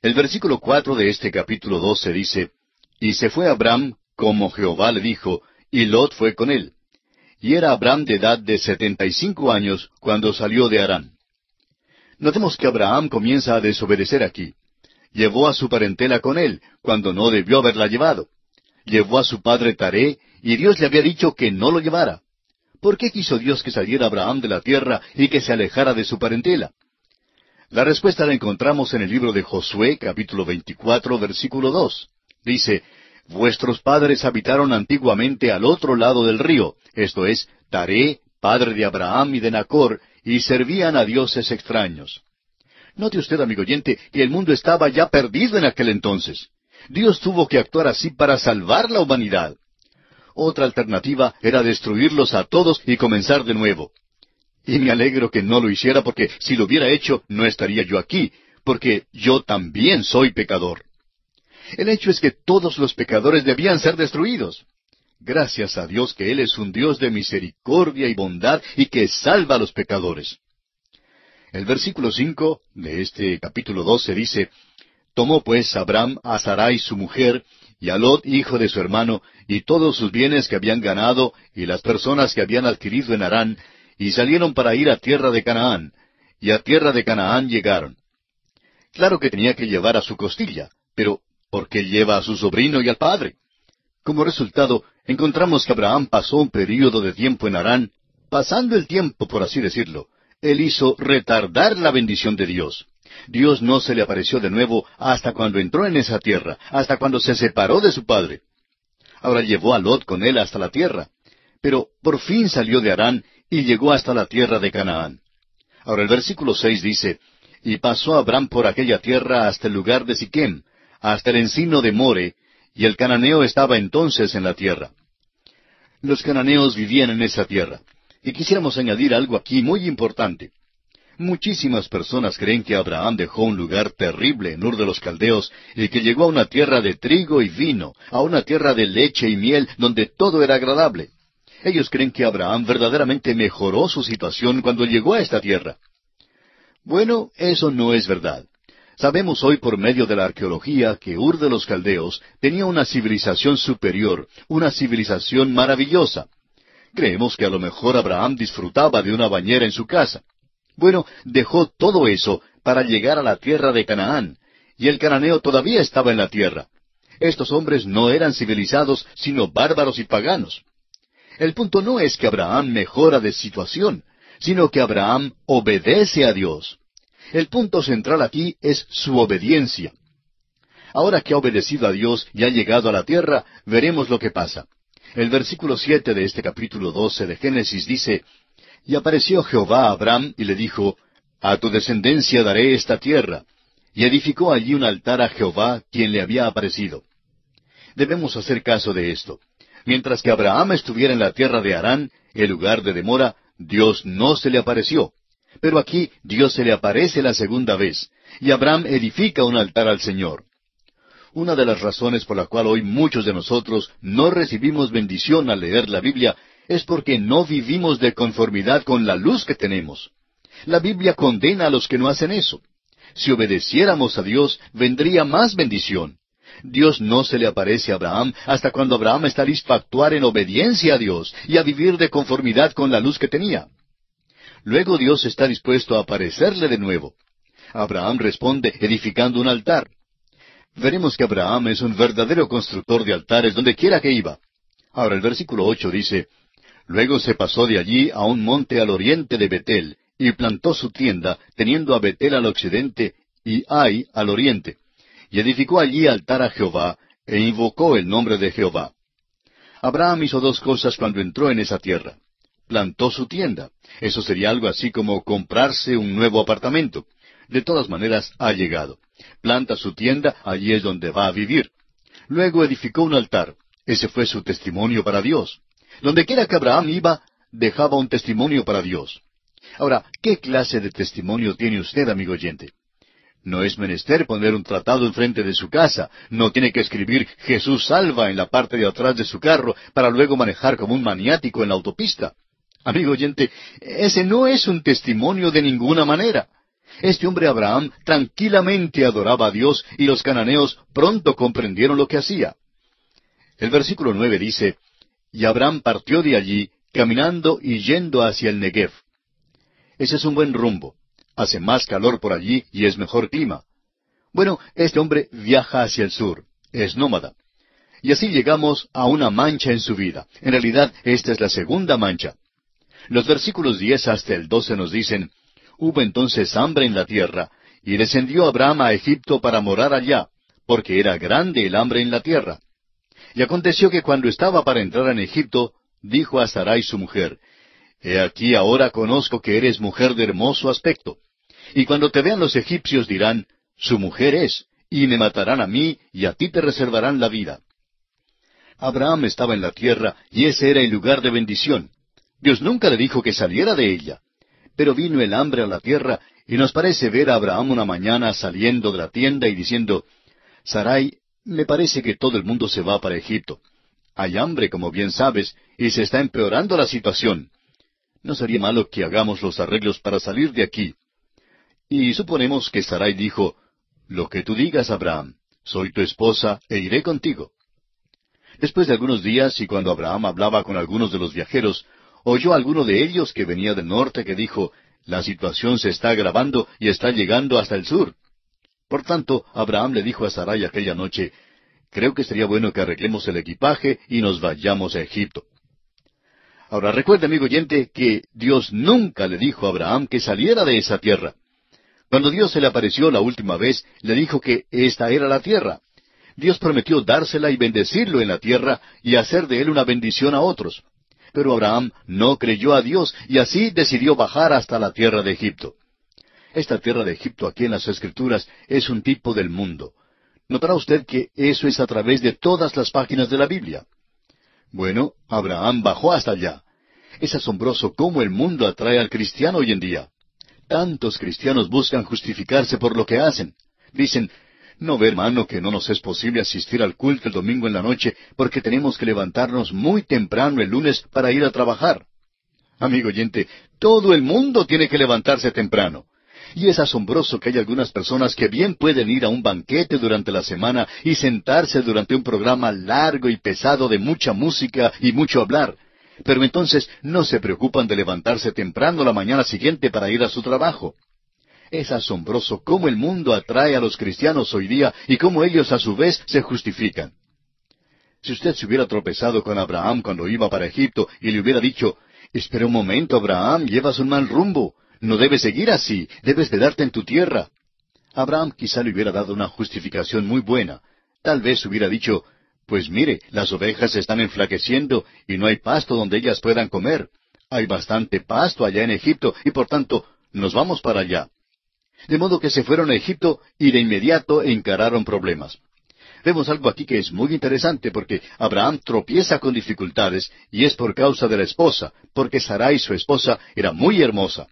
El versículo 4 de este capítulo 12 dice, «Y se fue Abraham, como Jehová le dijo, y Lot fue con él. Y era Abraham de edad de 75 años cuando salió de Harán». Notemos que Abraham comienza a desobedecer aquí. Llevó a su parentela con él, cuando no debió haberla llevado. Llevó a su padre Taré, y Dios le había dicho que no lo llevara. ¿Por qué quiso Dios que saliera Abraham de la tierra y que se alejara de su parentela? La respuesta la encontramos en el libro de Josué, capítulo 24, versículo 2. Dice, «Vuestros padres habitaron antiguamente al otro lado del río, esto es, Taré, padre de Abraham y de Nacor, y servían a dioses extraños». Note usted, amigo oyente, que el mundo estaba ya perdido en aquel entonces. Dios tuvo que actuar así para salvar la humanidad. Otra alternativa era destruirlos a todos y comenzar de nuevo. Y me alegro que no lo hiciera, porque si lo hubiera hecho, no estaría yo aquí, porque yo también soy pecador. El hecho es que todos los pecadores debían ser destruidos. Gracias a Dios que Él es un Dios de misericordia y bondad y que salva a los pecadores. El versículo 5 de este capítulo 12 dice, «Tomó pues Abraham a Sarai su mujer, y a Lot hijo de su hermano, y todos sus bienes que habían ganado, y las personas que habían adquirido en Harán, y salieron para ir a tierra de Canaán, y a tierra de Canaán llegaron». Claro que tenía que llevar a su costilla, pero ¿por qué lleva a su sobrino y al padre? Como resultado, encontramos que Abraham pasó un período de tiempo en Harán, pasando el tiempo, por así decirlo. Él hizo retardar la bendición de Dios. Dios no se le apareció de nuevo hasta cuando entró en esa tierra, hasta cuando se separó de su padre. Ahora llevó a Lot con él hasta la tierra, pero por fin salió de Harán y llegó hasta la tierra de Canaán. Ahora el versículo 6 dice, «Y pasó Abraham por aquella tierra hasta el lugar de Siquem, hasta el encino de More, y el cananeo estaba entonces en la tierra». Los cananeos vivían en esa tierra. Y quisiéramos añadir algo aquí muy importante. Muchísimas personas creen que Abraham dejó un lugar terrible en Ur de los Caldeos y que llegó a una tierra de trigo y vino, a una tierra de leche y miel donde todo era agradable. Ellos creen que Abraham verdaderamente mejoró su situación cuando llegó a esta tierra. Bueno, eso no es verdad. Sabemos hoy por medio de la arqueología que Ur de los Caldeos tenía una civilización superior, una civilización maravillosa. Creemos que a lo mejor Abraham disfrutaba de una bañera en su casa. Bueno, dejó todo eso para llegar a la tierra de Canaán, y el cananeo todavía estaba en la tierra. Estos hombres no eran civilizados, sino bárbaros y paganos. El punto no es que Abraham mejora de situación, sino que Abraham obedece a Dios. El punto central aquí es su obediencia. Ahora que ha obedecido a Dios y ha llegado a la tierra, veremos lo que pasa. El versículo 7 de este capítulo 12 de Génesis dice, «Y apareció Jehová a Abraham y le dijo, A tu descendencia daré esta tierra. Y edificó allí un altar a Jehová, quien le había aparecido». Debemos hacer caso de esto. Mientras que Abraham estuviera en la tierra de Harán, el lugar de demora, Dios no se le apareció. Pero aquí Dios se le aparece la segunda vez, y Abraham edifica un altar al Señor. Una de las razones por la cual hoy muchos de nosotros no recibimos bendición al leer la Biblia es porque no vivimos de conformidad con la luz que tenemos. La Biblia condena a los que no hacen eso. Si obedeciéramos a Dios, vendría más bendición. Dios no se le aparece a Abraham hasta cuando Abraham está listo a actuar en obediencia a Dios y a vivir de conformidad con la luz que tenía. Luego Dios está dispuesto a aparecerle de nuevo. Abraham responde edificando un altar. Veremos que Abraham es un verdadero constructor de altares donde quiera que iba. Ahora el versículo 8 dice, Luego se pasó de allí a un monte al oriente de Betel, y plantó su tienda, teniendo a Betel al occidente y Ai al oriente. Y edificó allí altar a Jehová, e invocó el nombre de Jehová. Abraham hizo dos cosas cuando entró en esa tierra. Plantó su tienda. Eso sería algo así como comprarse un nuevo apartamento. De todas maneras, ha llegado. Planta su tienda, allí es donde va a vivir. Luego edificó un altar. Ese fue su testimonio para Dios. Donde quiera que Abraham iba, dejaba un testimonio para Dios. Ahora, ¿qué clase de testimonio tiene usted, amigo oyente? No es menester poner un tratado enfrente de su casa. No tiene que escribir Jesús salva en la parte de atrás de su carro para luego manejar como un maniático en la autopista. Amigo oyente, ese no es un testimonio de ninguna manera. Este hombre Abraham tranquilamente adoraba a Dios y los cananeos pronto comprendieron lo que hacía. El versículo 9 dice, Y Abraham partió de allí, caminando y yendo hacia el Negev. Ese es un buen rumbo. Hace más calor por allí y es mejor clima. Bueno, este hombre viaja hacia el sur, es nómada. Y así llegamos a una mancha en su vida. En realidad, esta es la segunda mancha. Los versículos 10 hasta el 12 nos dicen, Hubo entonces hambre en la tierra, y descendió Abraham a Egipto para morar allá, porque era grande el hambre en la tierra. Y aconteció que cuando estaba para entrar en Egipto, dijo a Sarai su mujer, He aquí ahora conozco que eres mujer de hermoso aspecto. Y cuando te vean los egipcios dirán, Su mujer es, y me matarán a mí, y a ti te reservarán la vida. Abraham estaba en la tierra, y ese era el lugar de bendición. Dios nunca le dijo que saliera de ella. Pero vino el hambre a la tierra, y nos parece ver a Abraham una mañana saliendo de la tienda y diciendo, Sarai, me parece que todo el mundo se va para Egipto. Hay hambre, como bien sabes, y se está empeorando la situación. No sería malo que hagamos los arreglos para salir de aquí. Y suponemos que Sarai dijo, Lo que tú digas, Abraham, soy tu esposa e iré contigo. Después de algunos días, y cuando Abraham hablaba con algunos de los viajeros, oyó a alguno de ellos que venía del norte que dijo, La situación se está agravando y está llegando hasta el sur. Por tanto, Abraham le dijo a Sarai aquella noche, Creo que sería bueno que arreglemos el equipaje y nos vayamos a Egipto. Ahora recuerde, amigo oyente, que Dios nunca le dijo a Abraham que saliera de esa tierra. Cuando Dios se le apareció la última vez, le dijo que esta era la tierra. Dios prometió dársela y bendecirlo en la tierra y hacer de él una bendición a otros. Pero Abraham no creyó a Dios y así decidió bajar hasta la tierra de Egipto. Esta tierra de Egipto aquí en las Escrituras es un tipo del mundo. Notará usted que eso es a través de todas las páginas de la Biblia. Bueno, Abraham bajó hasta allá. Es asombroso cómo el mundo atrae al cristiano hoy en día. Tantos cristianos buscan justificarse por lo que hacen. Dicen, ¿no ve, hermano, que no nos es posible asistir al culto el domingo en la noche porque tenemos que levantarnos muy temprano el lunes para ir a trabajar? Amigo oyente, todo el mundo tiene que levantarse temprano. Y es asombroso que hay algunas personas que bien pueden ir a un banquete durante la semana y sentarse durante un programa largo y pesado de mucha música y mucho hablar, pero entonces no se preocupan de levantarse temprano la mañana siguiente para ir a su trabajo. Es asombroso cómo el mundo atrae a los cristianos hoy día y cómo ellos a su vez se justifican. Si usted se hubiera tropezado con Abraham cuando iba para Egipto y le hubiera dicho, «Espera un momento, Abraham, llevas un mal rumbo. No debes seguir así, debes quedarte en tu tierra». Abraham quizá le hubiera dado una justificación muy buena. Tal vez hubiera dicho, «Pues mire, las ovejas se están enflaqueciendo y no hay pasto donde ellas puedan comer. Hay bastante pasto allá en Egipto y por tanto nos vamos para allá». De modo que se fueron a Egipto y de inmediato encararon problemas. Vemos algo aquí que es muy interesante porque Abraham tropieza con dificultades y es por causa de la esposa, porque Sarai, su esposa, era muy hermosa.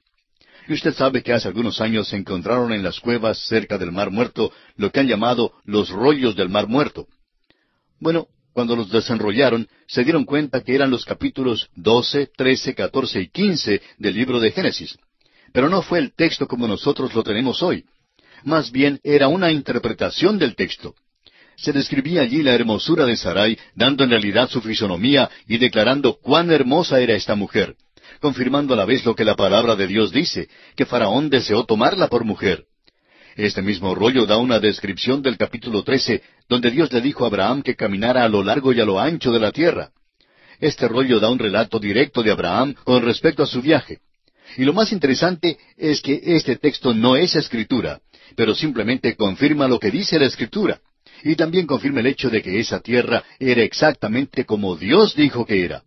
Y usted sabe que hace algunos años se encontraron en las cuevas cerca del Mar Muerto lo que han llamado los rollos del Mar Muerto. Bueno, cuando los desenrollaron, se dieron cuenta que eran los capítulos 12, 13, 14 y 15 del libro de Génesis. Pero no fue el texto como nosotros lo tenemos hoy. Más bien era una interpretación del texto. Se describía allí la hermosura de Sarai, dando en realidad su fisonomía y declarando cuán hermosa era esta mujer, confirmando a la vez lo que la palabra de Dios dice, que Faraón deseó tomarla por mujer. Este mismo rollo da una descripción del capítulo 13, donde Dios le dijo a Abraham que caminara a lo largo y a lo ancho de la tierra. Este rollo da un relato directo de Abraham con respecto a su viaje. Y lo más interesante es que este texto no es escritura, pero simplemente confirma lo que dice la escritura. Y también confirma el hecho de que esa tierra era exactamente como Dios dijo que era.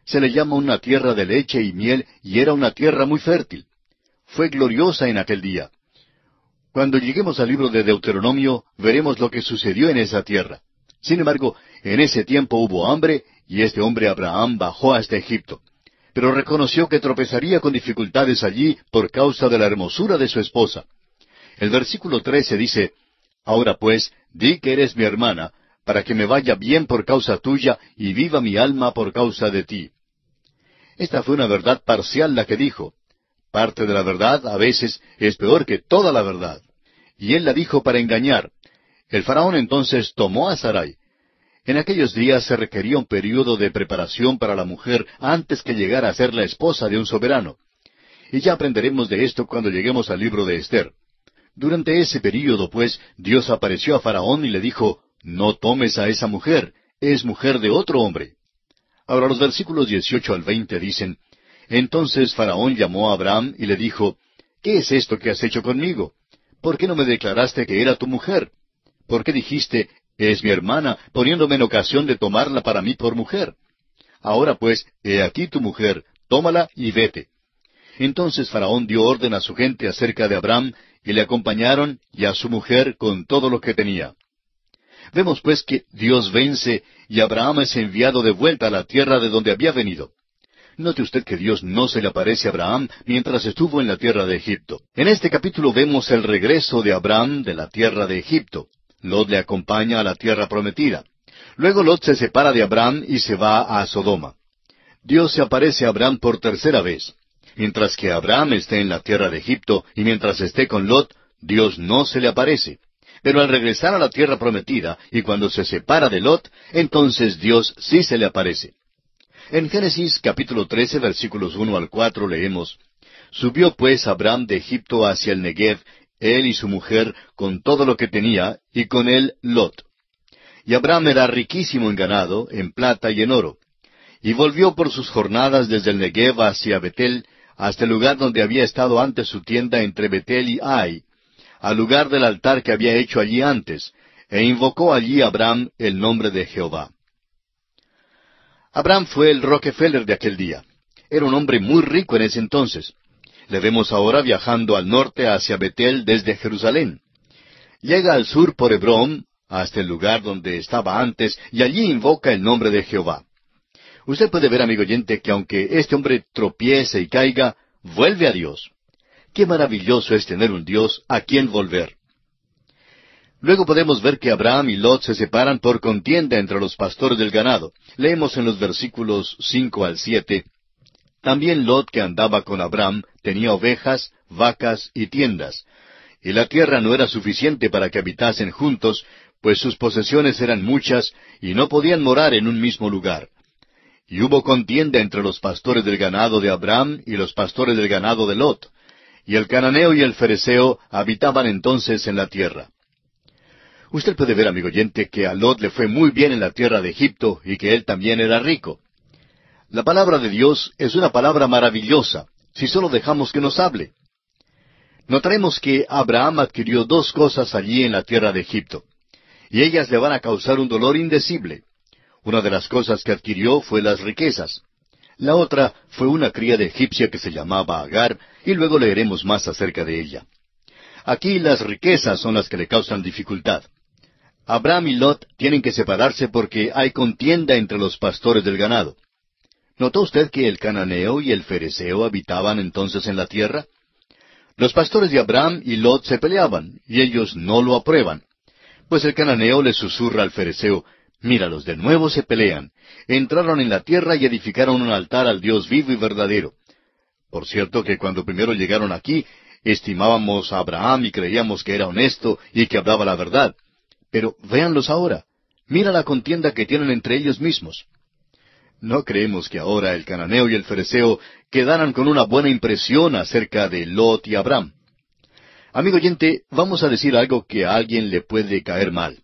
Se le llama una tierra de leche y miel, y era una tierra muy fértil. Fue gloriosa en aquel día. Cuando lleguemos al libro de Deuteronomio, veremos lo que sucedió en esa tierra. Sin embargo, en ese tiempo hubo hambre, y este hombre Abraham bajó hasta Egipto. Pero reconoció que tropezaría con dificultades allí por causa de la hermosura de su esposa. El versículo 13 dice, «Ahora pues, di que eres mi hermana, para que me vaya bien por causa tuya, y viva mi alma por causa de ti». Esta fue una verdad parcial la que dijo. Parte de la verdad, a veces, es peor que toda la verdad. Y él la dijo para engañar. El faraón entonces tomó a Sarai. En aquellos días se requería un período de preparación para la mujer antes que llegara a ser la esposa de un soberano. Y ya aprenderemos de esto cuando lleguemos al libro de Esther. Durante ese período, pues, Dios apareció a Faraón y le dijo, «No tomes a esa mujer, es mujer de otro hombre». Ahora los versículos 18 al 20 dicen, «Entonces Faraón llamó a Abraham y le dijo, ¿qué es esto que has hecho conmigo? ¿Por qué no me declaraste que era tu mujer? ¿Por qué dijiste, es mi hermana, poniéndome en ocasión de tomarla para mí por mujer? Ahora pues, he aquí tu mujer, tómala y vete». Entonces Faraón dio orden a su gente acerca de Abraham, y le acompañaron, y a su mujer con todo lo que tenía. Vemos pues que Dios vence, y Abraham es enviado de vuelta a la tierra de donde había venido. Note usted que Dios no se le aparece a Abraham mientras estuvo en la tierra de Egipto. En este capítulo vemos el regreso de Abraham de la tierra de Egipto. Lot le acompaña a la tierra prometida. Luego Lot se separa de Abraham y se va a Sodoma. Dios se aparece a Abraham por tercera vez. Mientras que Abraham esté en la tierra de Egipto y mientras esté con Lot, Dios no se le aparece. Pero al regresar a la tierra prometida y cuando se separa de Lot, entonces Dios sí se le aparece. En Génesis capítulo 13 versículos 1 al 4 leemos, «Subió pues Abraham de Egipto hacia el Negev, él y su mujer, con todo lo que tenía, y con él Lot. Y Abraham era riquísimo en ganado, en plata y en oro. Y volvió por sus jornadas desde el Negev hacia Betel, hasta el lugar donde había estado antes su tienda entre Betel y Ai, al lugar del altar que había hecho allí antes, e invocó allí Abraham el nombre de Jehová». Abraham fue el Rockefeller de aquel día. Era un hombre muy rico en ese entonces. Le vemos ahora viajando al norte hacia Betel desde Jerusalén. Llega al sur por Hebrón, hasta el lugar donde estaba antes, y allí invoca el nombre de Jehová. Usted puede ver, amigo oyente, que aunque este hombre tropiece y caiga, vuelve a Dios. Qué maravilloso es tener un Dios a quien volver. Luego podemos ver que Abraham y Lot se separan por contienda entre los pastores del ganado. Leemos en los versículos 5 al 7, «También Lot, que andaba con Abraham, tenía ovejas, vacas y tiendas, y la tierra no era suficiente para que habitasen juntos, pues sus posesiones eran muchas, y no podían morar en un mismo lugar. Y hubo contienda entre los pastores del ganado de Abraham y los pastores del ganado de Lot, y el cananeo y el fereceo habitaban entonces en la tierra». Usted puede ver, amigo oyente, que a Lot le fue muy bien en la tierra de Egipto y que él también era rico. La palabra de Dios es una palabra maravillosa, si solo dejamos que nos hable. Notaremos que Abraham adquirió dos cosas allí en la tierra de Egipto, y ellas le van a causar un dolor indecible. Una de las cosas que adquirió fue las riquezas. La otra fue una criada egipcia que se llamaba Agar, y luego leeremos más acerca de ella. Aquí las riquezas son las que le causan dificultad. Abraham y Lot tienen que separarse porque hay contienda entre los pastores del ganado. ¿Notó usted que el cananeo y el fereceo habitaban entonces en la tierra? Los pastores de Abraham y Lot se peleaban, y ellos no lo aprueban. Pues el cananeo le susurra al fereceo, míralos, de nuevo se pelean. Entraron en la tierra y edificaron un altar al Dios vivo y verdadero. Por cierto que cuando primero llegaron aquí, estimábamos a Abraham y creíamos que era honesto y que hablaba la verdad. Pero véanlos ahora. Mira la contienda que tienen entre ellos mismos. No creemos que ahora el cananeo y el fereceo quedaran con una buena impresión acerca de Lot y Abraham. Amigo oyente, vamos a decir algo que a alguien le puede caer mal.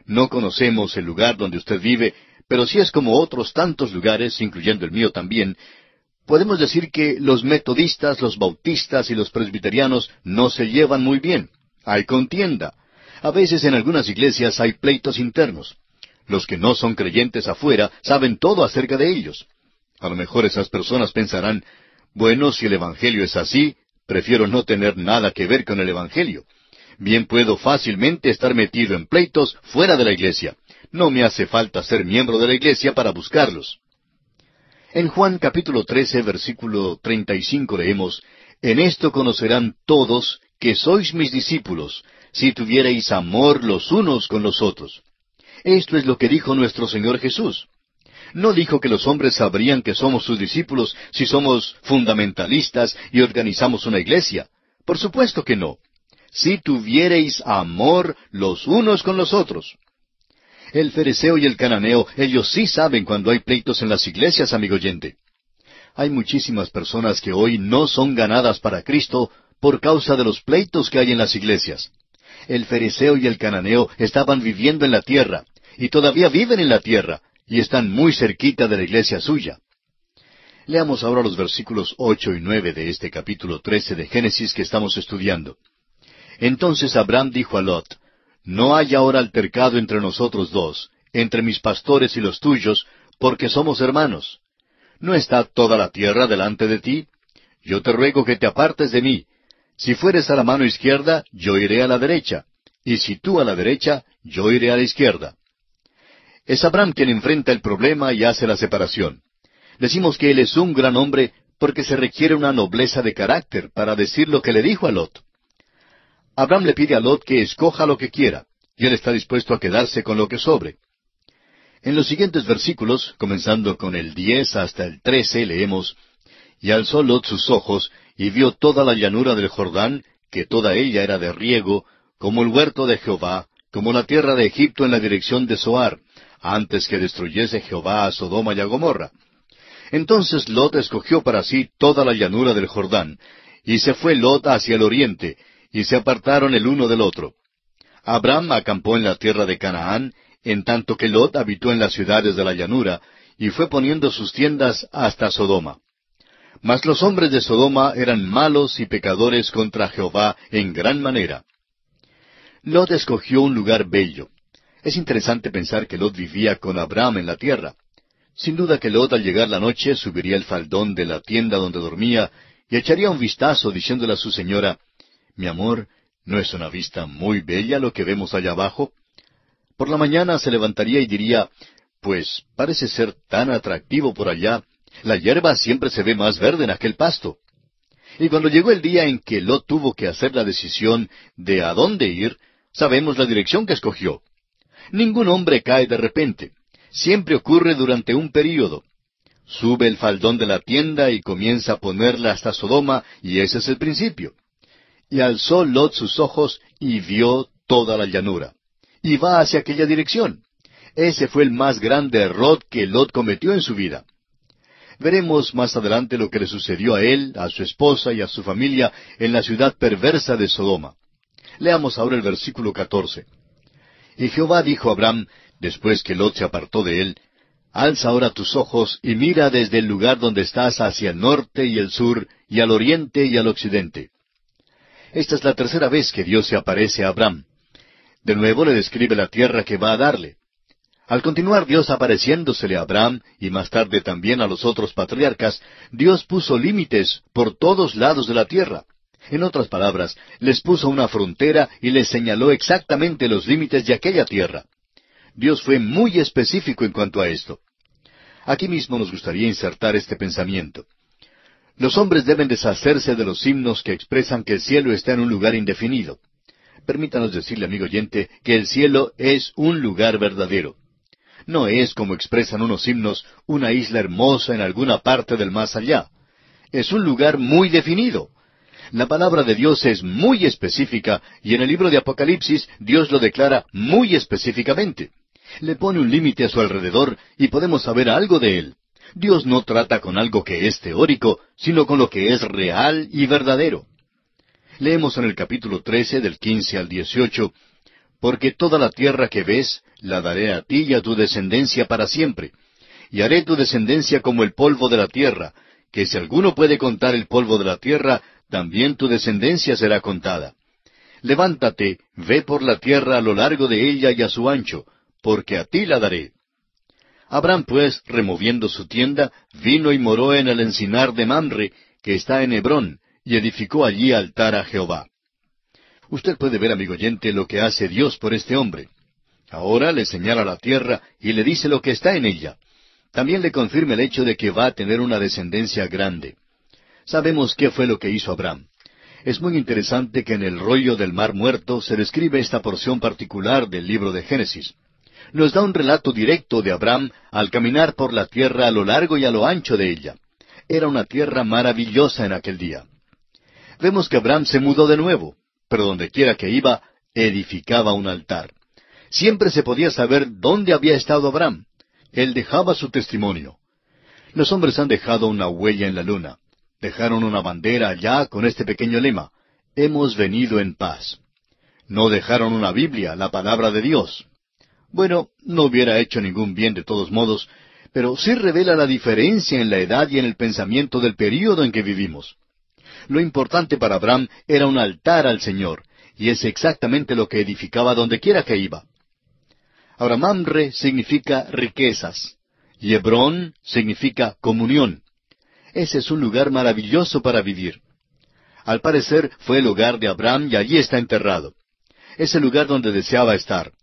No conocemos el lugar donde usted vive, pero si es como otros tantos lugares, incluyendo el mío también, podemos decir que los metodistas, los bautistas y los presbiterianos no se llevan muy bien. Hay contienda. A veces en algunas iglesias hay pleitos internos. Los que no son creyentes afuera saben todo acerca de ellos. A lo mejor esas personas pensarán, bueno, si el Evangelio es así, prefiero no tener nada que ver con el Evangelio. Bien puedo fácilmente estar metido en pleitos fuera de la iglesia. No me hace falta ser miembro de la iglesia para buscarlos. En Juan capítulo 13, versículo 35 leemos, En esto conocerán todos que sois mis discípulos, si tuviereis amor los unos con los otros. Esto es lo que dijo nuestro Señor Jesús. No dijo que los hombres sabrían que somos sus discípulos si somos fundamentalistas y organizamos una iglesia. Por supuesto que no. Si tuviereis amor los unos con los otros. El fereceo y el cananeo, ellos sí saben cuando hay pleitos en las iglesias, amigo oyente. Hay muchísimas personas que hoy no son ganadas para Cristo por causa de los pleitos que hay en las iglesias. El fereceo y el cananeo estaban viviendo en la tierra, y todavía viven en la tierra, y están muy cerquita de la iglesia suya. Leamos ahora los versículos 8 y 9 de este capítulo 13 de Génesis que estamos estudiando. Entonces Abraham dijo a Lot, No hay ahora altercado entre nosotros dos, entre mis pastores y los tuyos, porque somos hermanos. ¿No está toda la tierra delante de ti? Yo te ruego que te apartes de mí. Si fueres a la mano izquierda, yo iré a la derecha, y si tú a la derecha, yo iré a la izquierda. Es Abraham quien enfrenta el problema y hace la separación. Decimos que él es un gran hombre porque se requiere una nobleza de carácter para decir lo que le dijo a Lot. Abraham le pide a Lot que escoja lo que quiera, y él está dispuesto a quedarse con lo que sobre. En los siguientes versículos, comenzando con el 10 hasta el 13, leemos, Y alzó Lot sus ojos, y vio toda la llanura del Jordán, que toda ella era de riego, como el huerto de Jehová, como la tierra de Egipto en la dirección de Zoar, antes que destruyese Jehová a Sodoma y a Gomorra. Entonces Lot escogió para sí toda la llanura del Jordán, y se fue Lot hacia el oriente, y se apartaron el uno del otro. Abraham acampó en la tierra de Canaán, en tanto que Lot habitó en las ciudades de la llanura, y fue poniendo sus tiendas hasta Sodoma. Mas los hombres de Sodoma eran malos y pecadores contra Jehová en gran manera. Lot escogió un lugar bello. Es interesante pensar que Lot vivía con Abraham en la tierra. Sin duda que Lot al llegar la noche subiría el faldón de la tienda donde dormía y echaría un vistazo diciéndole a su señora, Mi amor, ¿no es una vista muy bella lo que vemos allá abajo? Por la mañana se levantaría y diría, Pues parece ser tan atractivo por allá, la hierba siempre se ve más verde en aquel pasto. Y cuando llegó el día en que Lot tuvo que hacer la decisión de a dónde ir, sabemos la dirección que escogió. Ningún hombre cae de repente. Siempre ocurre durante un período. Sube el faldón de la tienda y comienza a ponerla hasta Sodoma, y ese es el principio. Y alzó Lot sus ojos y vio toda la llanura. Y va hacia aquella dirección. Ese fue el más grande error que Lot cometió en su vida. Veremos más adelante lo que le sucedió a él, a su esposa y a su familia en la ciudad perversa de Sodoma. Leamos ahora el versículo 14. Y Jehová dijo a Abraham, después que Lot se apartó de él, Alza ahora tus ojos y mira desde el lugar donde estás hacia el norte y el sur, y al oriente y al occidente. Esta es la tercera vez que Dios se aparece a Abraham. De nuevo le describe la tierra que va a darle. Al continuar Dios apareciéndosele a Abraham, y más tarde también a los otros patriarcas, Dios puso límites por todos lados de la tierra. En otras palabras, les puso una frontera y les señaló exactamente los límites de aquella tierra. Dios fue muy específico en cuanto a esto. Aquí mismo nos gustaría insertar este pensamiento. Los hombres deben deshacerse de los himnos que expresan que el cielo está en un lugar indefinido. Permítanos decirle, amigo oyente, que el cielo es un lugar verdadero. No es, como expresan unos himnos, una isla hermosa en alguna parte del más allá. Es un lugar muy definido. La palabra de Dios es muy específica y en el libro de Apocalipsis Dios lo declara muy específicamente. Le pone un límite a su alrededor y podemos saber algo de él. Dios no trata con algo que es teórico, sino con lo que es real y verdadero. Leemos en el capítulo 13, del 15 al 18, «Porque toda la tierra que ves, la daré a ti y a tu descendencia para siempre. Y haré tu descendencia como el polvo de la tierra, que si alguno puede contar el polvo de la tierra, también tu descendencia será contada. Levántate, ve por la tierra a lo largo de ella y a su ancho, porque a ti la daré». Abraham, pues, removiendo su tienda, vino y moró en el encinar de Mamre, que está en Hebrón, y edificó allí altar a Jehová. Usted puede ver, amigo oyente, lo que hace Dios por este hombre. Ahora le señala la tierra y le dice lo que está en ella. También le confirma el hecho de que va a tener una descendencia grande. Sabemos qué fue lo que hizo Abraham. Es muy interesante que en el rollo del Mar Muerto se describe esta porción particular del libro de Génesis. Nos da un relato directo de Abraham al caminar por la tierra a lo largo y a lo ancho de ella. Era una tierra maravillosa en aquel día. Vemos que Abraham se mudó de nuevo, pero donde quiera que iba, edificaba un altar. Siempre se podía saber dónde había estado Abraham. Él dejaba su testimonio. Los hombres han dejado una huella en la luna. Dejaron una bandera allá con este pequeño lema: «Hemos venido en paz». No dejaron una Biblia, la palabra de Dios. Bueno, no hubiera hecho ningún bien de todos modos, pero sí revela la diferencia en la edad y en el pensamiento del período en que vivimos. Lo importante para Abraham era un altar al Señor, y es exactamente lo que edificaba donde quiera que iba. Ahora, Mamre significa riquezas, y Hebrón significa comunión. Ese es un lugar maravilloso para vivir. Al parecer fue el hogar de Abraham y allí está enterrado. Es el lugar donde deseaba estar.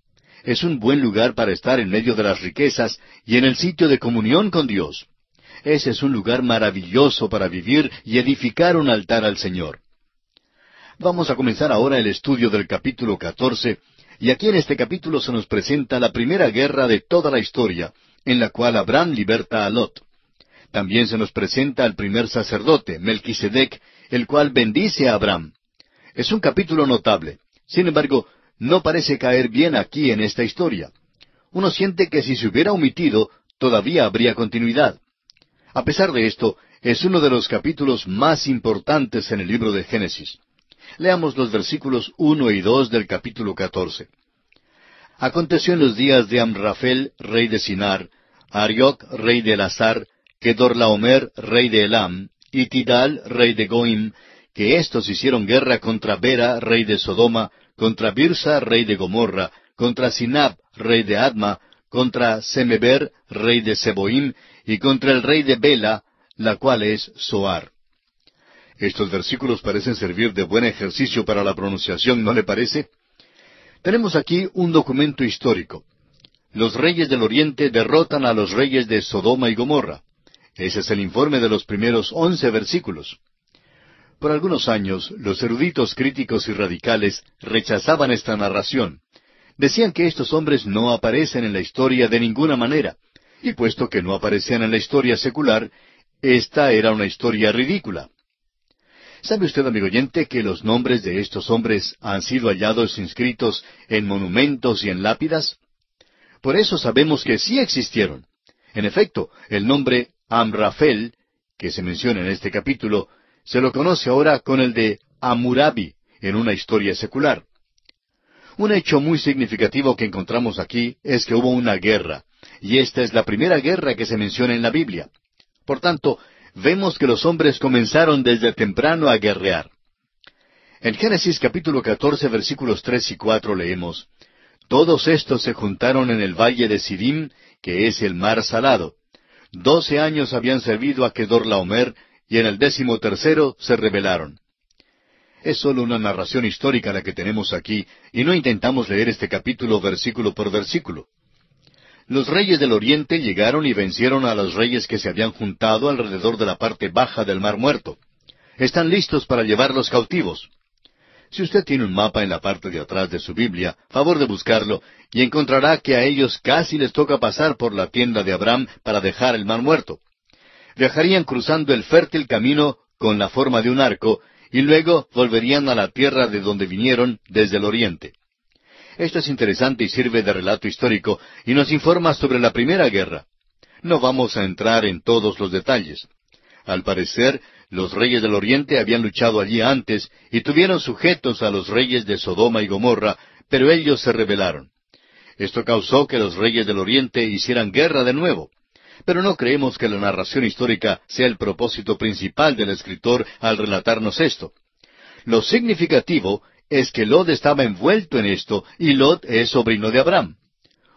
Es un buen lugar para estar en medio de las riquezas y en el sitio de comunión con Dios. Ese es un lugar maravilloso para vivir y edificar un altar al Señor. Vamos a comenzar ahora el estudio del capítulo 14, y aquí en este capítulo se nos presenta la primera guerra de toda la historia, en la cual Abraham liberta a Lot. También se nos presenta al primer sacerdote, Melquisedec, el cual bendice a Abraham. Es un capítulo notable. Sin embargo, no parece caer bien aquí en esta historia. Uno siente que si se hubiera omitido, todavía habría continuidad. A pesar de esto, es uno de los capítulos más importantes en el libro de Génesis. Leamos los versículos 1 y 2 del capítulo 14. Aconteció en los días de Amrafel, rey de Sinar, Arioc, rey de Elazar, Kedorlaomer, rey de Elam, y Tidal, rey de Goim, que éstos hicieron guerra contra Bera, rey de Sodoma, contra Birsa, rey de Gomorra, contra Sinab, rey de Adma, contra Semeber, rey de Seboim, y contra el rey de Bela, la cual es Zoar. Estos versículos parecen servir de buen ejercicio para la pronunciación, ¿no le parece? Tenemos aquí un documento histórico. Los reyes del oriente derrotan a los reyes de Sodoma y Gomorra. Ese es el informe de los primeros 11 versículos. Por algunos años, los eruditos críticos y radicales rechazaban esta narración. Decían que estos hombres no aparecen en la historia de ninguna manera, y puesto que no aparecían en la historia secular, esta era una historia ridícula. ¿Sabe usted, amigo oyente, que los nombres de estos hombres han sido hallados inscritos en monumentos y en lápidas? Por eso sabemos que sí existieron. En efecto, el nombre Amrafel, que se menciona en este capítulo, se lo conoce ahora con el de Hammurabi en una historia secular. Un hecho muy significativo que encontramos aquí es que hubo una guerra, y esta es la primera guerra que se menciona en la Biblia. Por tanto, vemos que los hombres comenzaron desde temprano a guerrear. En Génesis capítulo 14, versículos 3 y 4 leemos: «Todos estos se juntaron en el valle de Sidim, que es el mar salado. 12 años habían servido a Kedorlaomer, y en el 13º se rebelaron». Es solo una narración histórica la que tenemos aquí, y no intentamos leer este capítulo versículo por versículo. los reyes del oriente llegaron y vencieron a los reyes que se habían juntado alrededor de la parte baja del Mar Muerto. Están listos para llevarlos cautivos. Si usted tiene un mapa en la parte de atrás de su Biblia, favor de buscarlo, y encontrará que a ellos casi les toca pasar por la tienda de Abraham para dejar el Mar Muerto. Viajarían cruzando el fértil camino con la forma de un arco, y luego volverían a la tierra de donde vinieron desde el oriente. Esto es interesante y sirve de relato histórico, y nos informa sobre la primera guerra. No vamos a entrar en todos los detalles. Al parecer, los reyes del oriente habían luchado allí antes y tuvieron sujetos a los reyes de Sodoma y Gomorra, pero ellos se rebelaron. Esto causó que los reyes del oriente hicieran guerra de nuevo. Pero no creemos que la narración histórica sea el propósito principal del escritor al relatarnos esto. Lo significativo es que Lot estaba envuelto en esto, y Lot es sobrino de Abraham.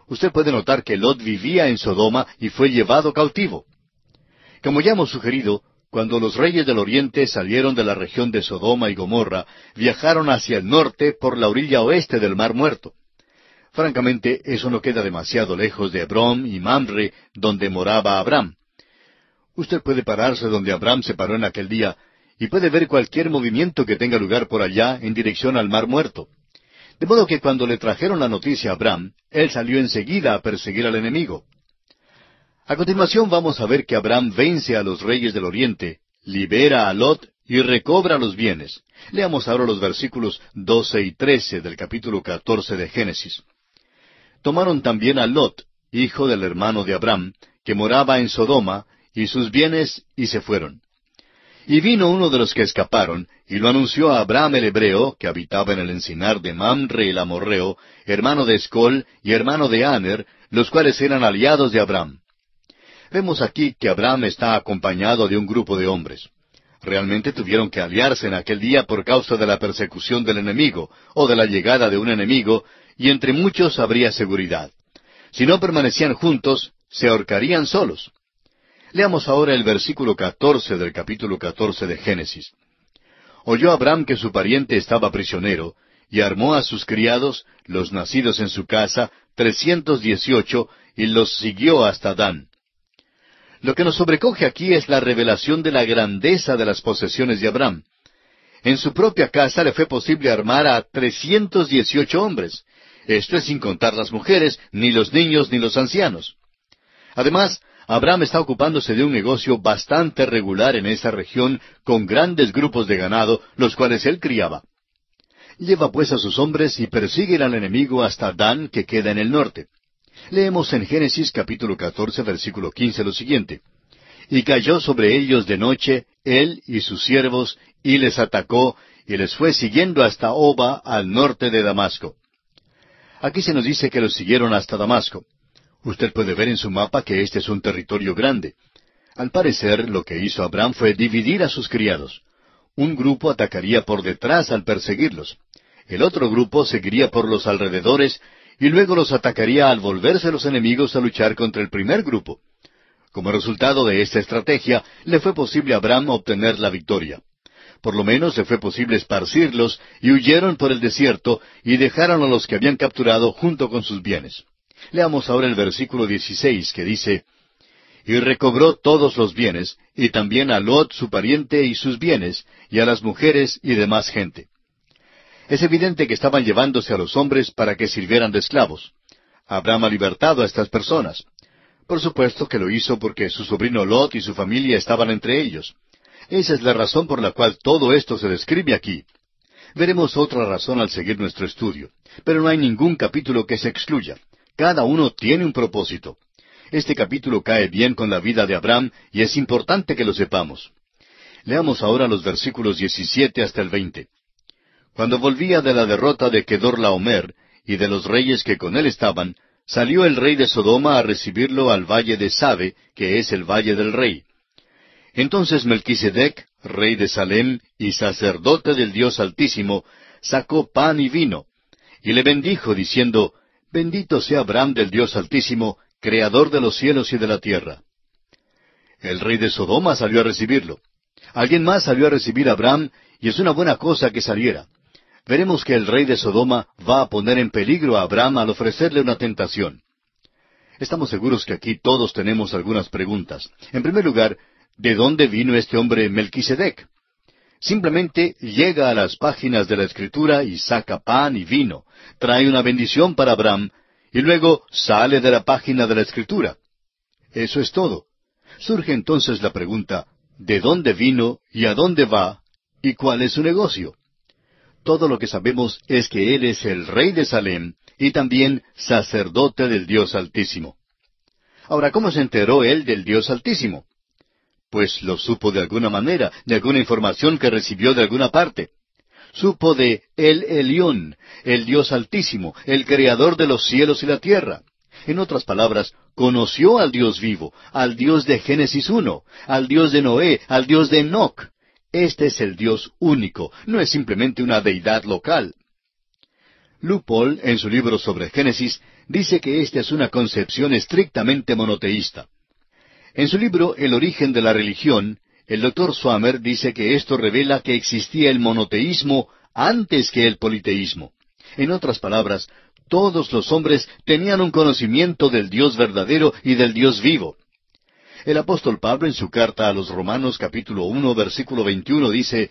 Usted puede notar que Lot vivía en Sodoma y fue llevado cautivo. Como ya hemos sugerido, cuando los reyes del oriente salieron de la región de Sodoma y Gomorra, viajaron hacia el norte por la orilla oeste del Mar Muerto. Francamente, eso no queda demasiado lejos de Hebrón y Mamre, donde moraba Abraham. Usted puede pararse donde Abraham se paró en aquel día, y puede ver cualquier movimiento que tenga lugar por allá en dirección al Mar Muerto. De modo que cuando le trajeron la noticia a Abraham, él salió enseguida a perseguir al enemigo. A continuación vamos a ver que Abraham vence a los reyes del oriente, libera a Lot y recobra los bienes. Leamos ahora los versículos 12 y 13 del capítulo 14 de Génesis. Tomaron también a Lot, hijo del hermano de Abraham, que moraba en Sodoma, y sus bienes, y se fueron. Y vino uno de los que escaparon, y lo anunció a Abraham el hebreo, que habitaba en el encinar de Mamre el amorreo, hermano de Escol y hermano de Aner, los cuales eran aliados de Abraham. Vemos aquí que Abraham está acompañado de un grupo de hombres. Realmente tuvieron que aliarse en aquel día por causa de la persecución del enemigo, o de la llegada de un enemigo, y entre muchos habría seguridad. Si no permanecían juntos, se ahorcarían solos. Leamos ahora el versículo 14 del capítulo 14 de Génesis. Oyó Abraham que su pariente estaba prisionero, y armó a sus criados, los nacidos en su casa, 318, y los siguió hasta Dan. Lo que nos sobrecoge aquí es la revelación de la grandeza de las posesiones de Abraham. En su propia casa le fue posible armar a 318 hombres. Esto es sin contar las mujeres, ni los niños, ni los ancianos. Además, Abraham está ocupándose de un negocio bastante regular en esa región, con grandes grupos de ganado, los cuales él criaba. Lleva pues a sus hombres y persiguen al enemigo hasta Dan, que queda en el norte. Leemos en Génesis capítulo 14, versículo 15 lo siguiente. Y cayó sobre ellos de noche, él y sus siervos, y les atacó, y les fue siguiendo hasta Oba, al norte de Damasco. Aquí se nos dice que los siguieron hasta Damasco. Usted puede ver en su mapa que este es un territorio grande. Al parecer, lo que hizo Abraham fue dividir a sus criados. Un grupo atacaría por detrás al perseguirlos. El otro grupo seguiría por los alrededores, y luego los atacaría al volverse los enemigos a luchar contra el primer grupo. Como resultado de esta estrategia, le fue posible a Abraham obtener la victoria. Por lo menos le fue posible esparcirlos, y huyeron por el desierto, y dejaron a los que habían capturado junto con sus bienes. Leamos ahora el versículo 16, que dice, Y recobró todos los bienes, y también a Lot su pariente y sus bienes, y a las mujeres y demás gente. Es evidente que estaban llevándose a los hombres para que sirvieran de esclavos. Abraham ha libertado a estas personas. Por supuesto que lo hizo porque su sobrino Lot y su familia estaban entre ellos. Esa es la razón por la cual todo esto se describe aquí. Veremos otra razón al seguir nuestro estudio, pero no hay ningún capítulo que se excluya. Cada uno tiene un propósito. Este capítulo cae bien con la vida de Abraham y es importante que lo sepamos. Leamos ahora los versículos 17 hasta el 20. Cuando volvía de la derrota de Kedorlaomer y de los reyes que con él estaban, salió el rey de Sodoma a recibirlo al valle de Sabe, que es el valle del rey. Entonces Melquisedec, rey de Salem y sacerdote del Dios Altísimo, sacó pan y vino, y le bendijo, diciendo, Bendito sea Abraham del Dios Altísimo, creador de los cielos y de la tierra. El rey de Sodoma salió a recibirlo. Alguien más salió a recibir a Abraham, y es una buena cosa que saliera. Veremos que el rey de Sodoma va a poner en peligro a Abraham al ofrecerle una tentación. Estamos seguros que aquí todos tenemos algunas preguntas. En primer lugar, ¿de dónde vino este hombre Melquisedec? Simplemente llega a las páginas de la Escritura y saca pan y vino, trae una bendición para Abraham, y luego sale de la página de la Escritura. Eso es todo. Surge entonces la pregunta, ¿de dónde vino y a dónde va y cuál es su negocio? Todo lo que sabemos es que Él es el Rey de Salem y también sacerdote del Dios Altísimo. Ahora, ¿cómo se enteró Él del Dios Altísimo? Pues lo supo de alguna manera, de alguna información que recibió de alguna parte. Supo de El Elión, el Dios Altísimo, el Creador de los cielos y la tierra. En otras palabras, conoció al Dios vivo, al Dios de Génesis 1, al Dios de Noé, al Dios de Enoc. Este es el Dios único, no es simplemente una deidad local. Lupol, en su libro sobre Génesis, dice que esta es una concepción estrictamente monoteísta. En su libro El origen de la religión, el Dr. Swamer dice que esto revela que existía el monoteísmo antes que el politeísmo. En otras palabras, todos los hombres tenían un conocimiento del Dios verdadero y del Dios vivo. El apóstol Pablo en su carta a los Romanos capítulo 1 versículo 21 dice,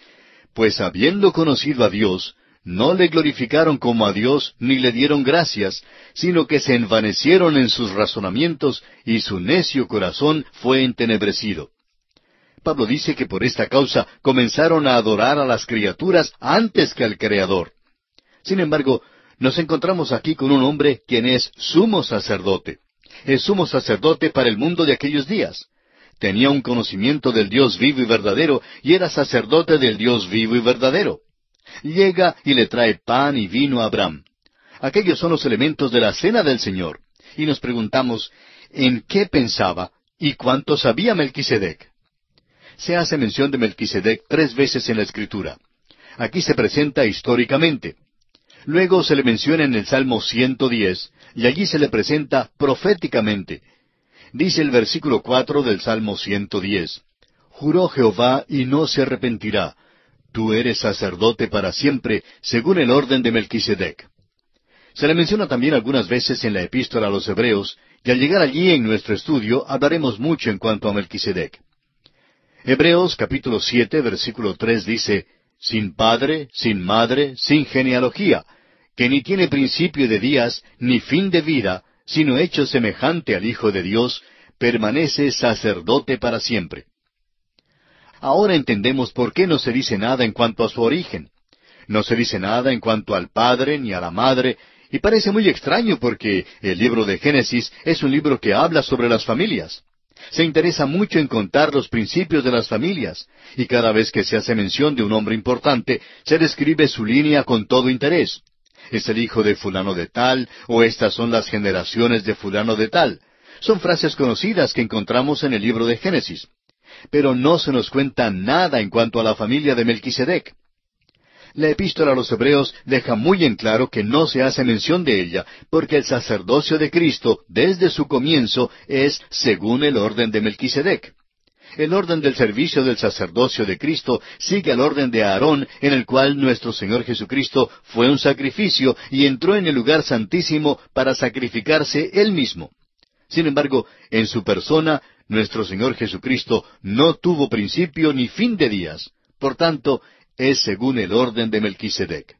«Pues habiendo conocido a Dios, no le glorificaron como a Dios, ni le dieron gracias, sino que se envanecieron en sus razonamientos, y su necio corazón fue entenebrecido». Pablo dice que por esta causa comenzaron a adorar a las criaturas antes que al Creador. Sin embargo, nos encontramos aquí con un hombre quien es sumo sacerdote. Es sumo sacerdote para el mundo de aquellos días. Tenía un conocimiento del Dios vivo y verdadero, y era sacerdote del Dios vivo y verdadero. Llega y le trae pan y vino a Abraham. Aquellos son los elementos de la cena del Señor. Y nos preguntamos, ¿en qué pensaba y cuánto sabía Melquisedec? Se hace mención de Melquisedec 3 veces en la Escritura. Aquí se presenta históricamente. Luego se le menciona en el Salmo 110, y allí se le presenta proféticamente. Dice el versículo 4 del Salmo 110, «Juró Jehová y no se arrepentirá. Tú eres sacerdote para siempre, según el orden de Melquisedec». Se le menciona también algunas veces en la Epístola a los Hebreos, y al llegar allí en nuestro estudio hablaremos mucho en cuanto a Melquisedec. Hebreos capítulo 7, versículo 3 dice, «Sin padre, sin madre, sin genealogía, que ni tiene principio de días, ni fin de vida, sino hecho semejante al Hijo de Dios, permanece sacerdote para siempre». Ahora entendemos por qué no se dice nada en cuanto a su origen. No se dice nada en cuanto al padre ni a la madre, y parece muy extraño porque el libro de Génesis es un libro que habla sobre las familias. Se interesa mucho en contar los principios de las familias, y cada vez que se hace mención de un hombre importante, se describe su línea con todo interés. Es el hijo de fulano de tal, o estas son las generaciones de fulano de tal. Son frases conocidas que encontramos en el libro de Génesis. Pero no se nos cuenta nada en cuanto a la familia de Melquisedec. La epístola a los Hebreos deja muy en claro que no se hace mención de ella, porque el sacerdocio de Cristo, desde su comienzo, es según el orden de Melquisedec. El orden del servicio del sacerdocio de Cristo sigue al orden de Aarón, en el cual nuestro Señor Jesucristo fue un sacrificio y entró en el lugar santísimo para sacrificarse Él mismo. Sin embargo, en su persona, nuestro Señor Jesucristo no tuvo principio ni fin de días. Por tanto, es según el orden de Melquisedec.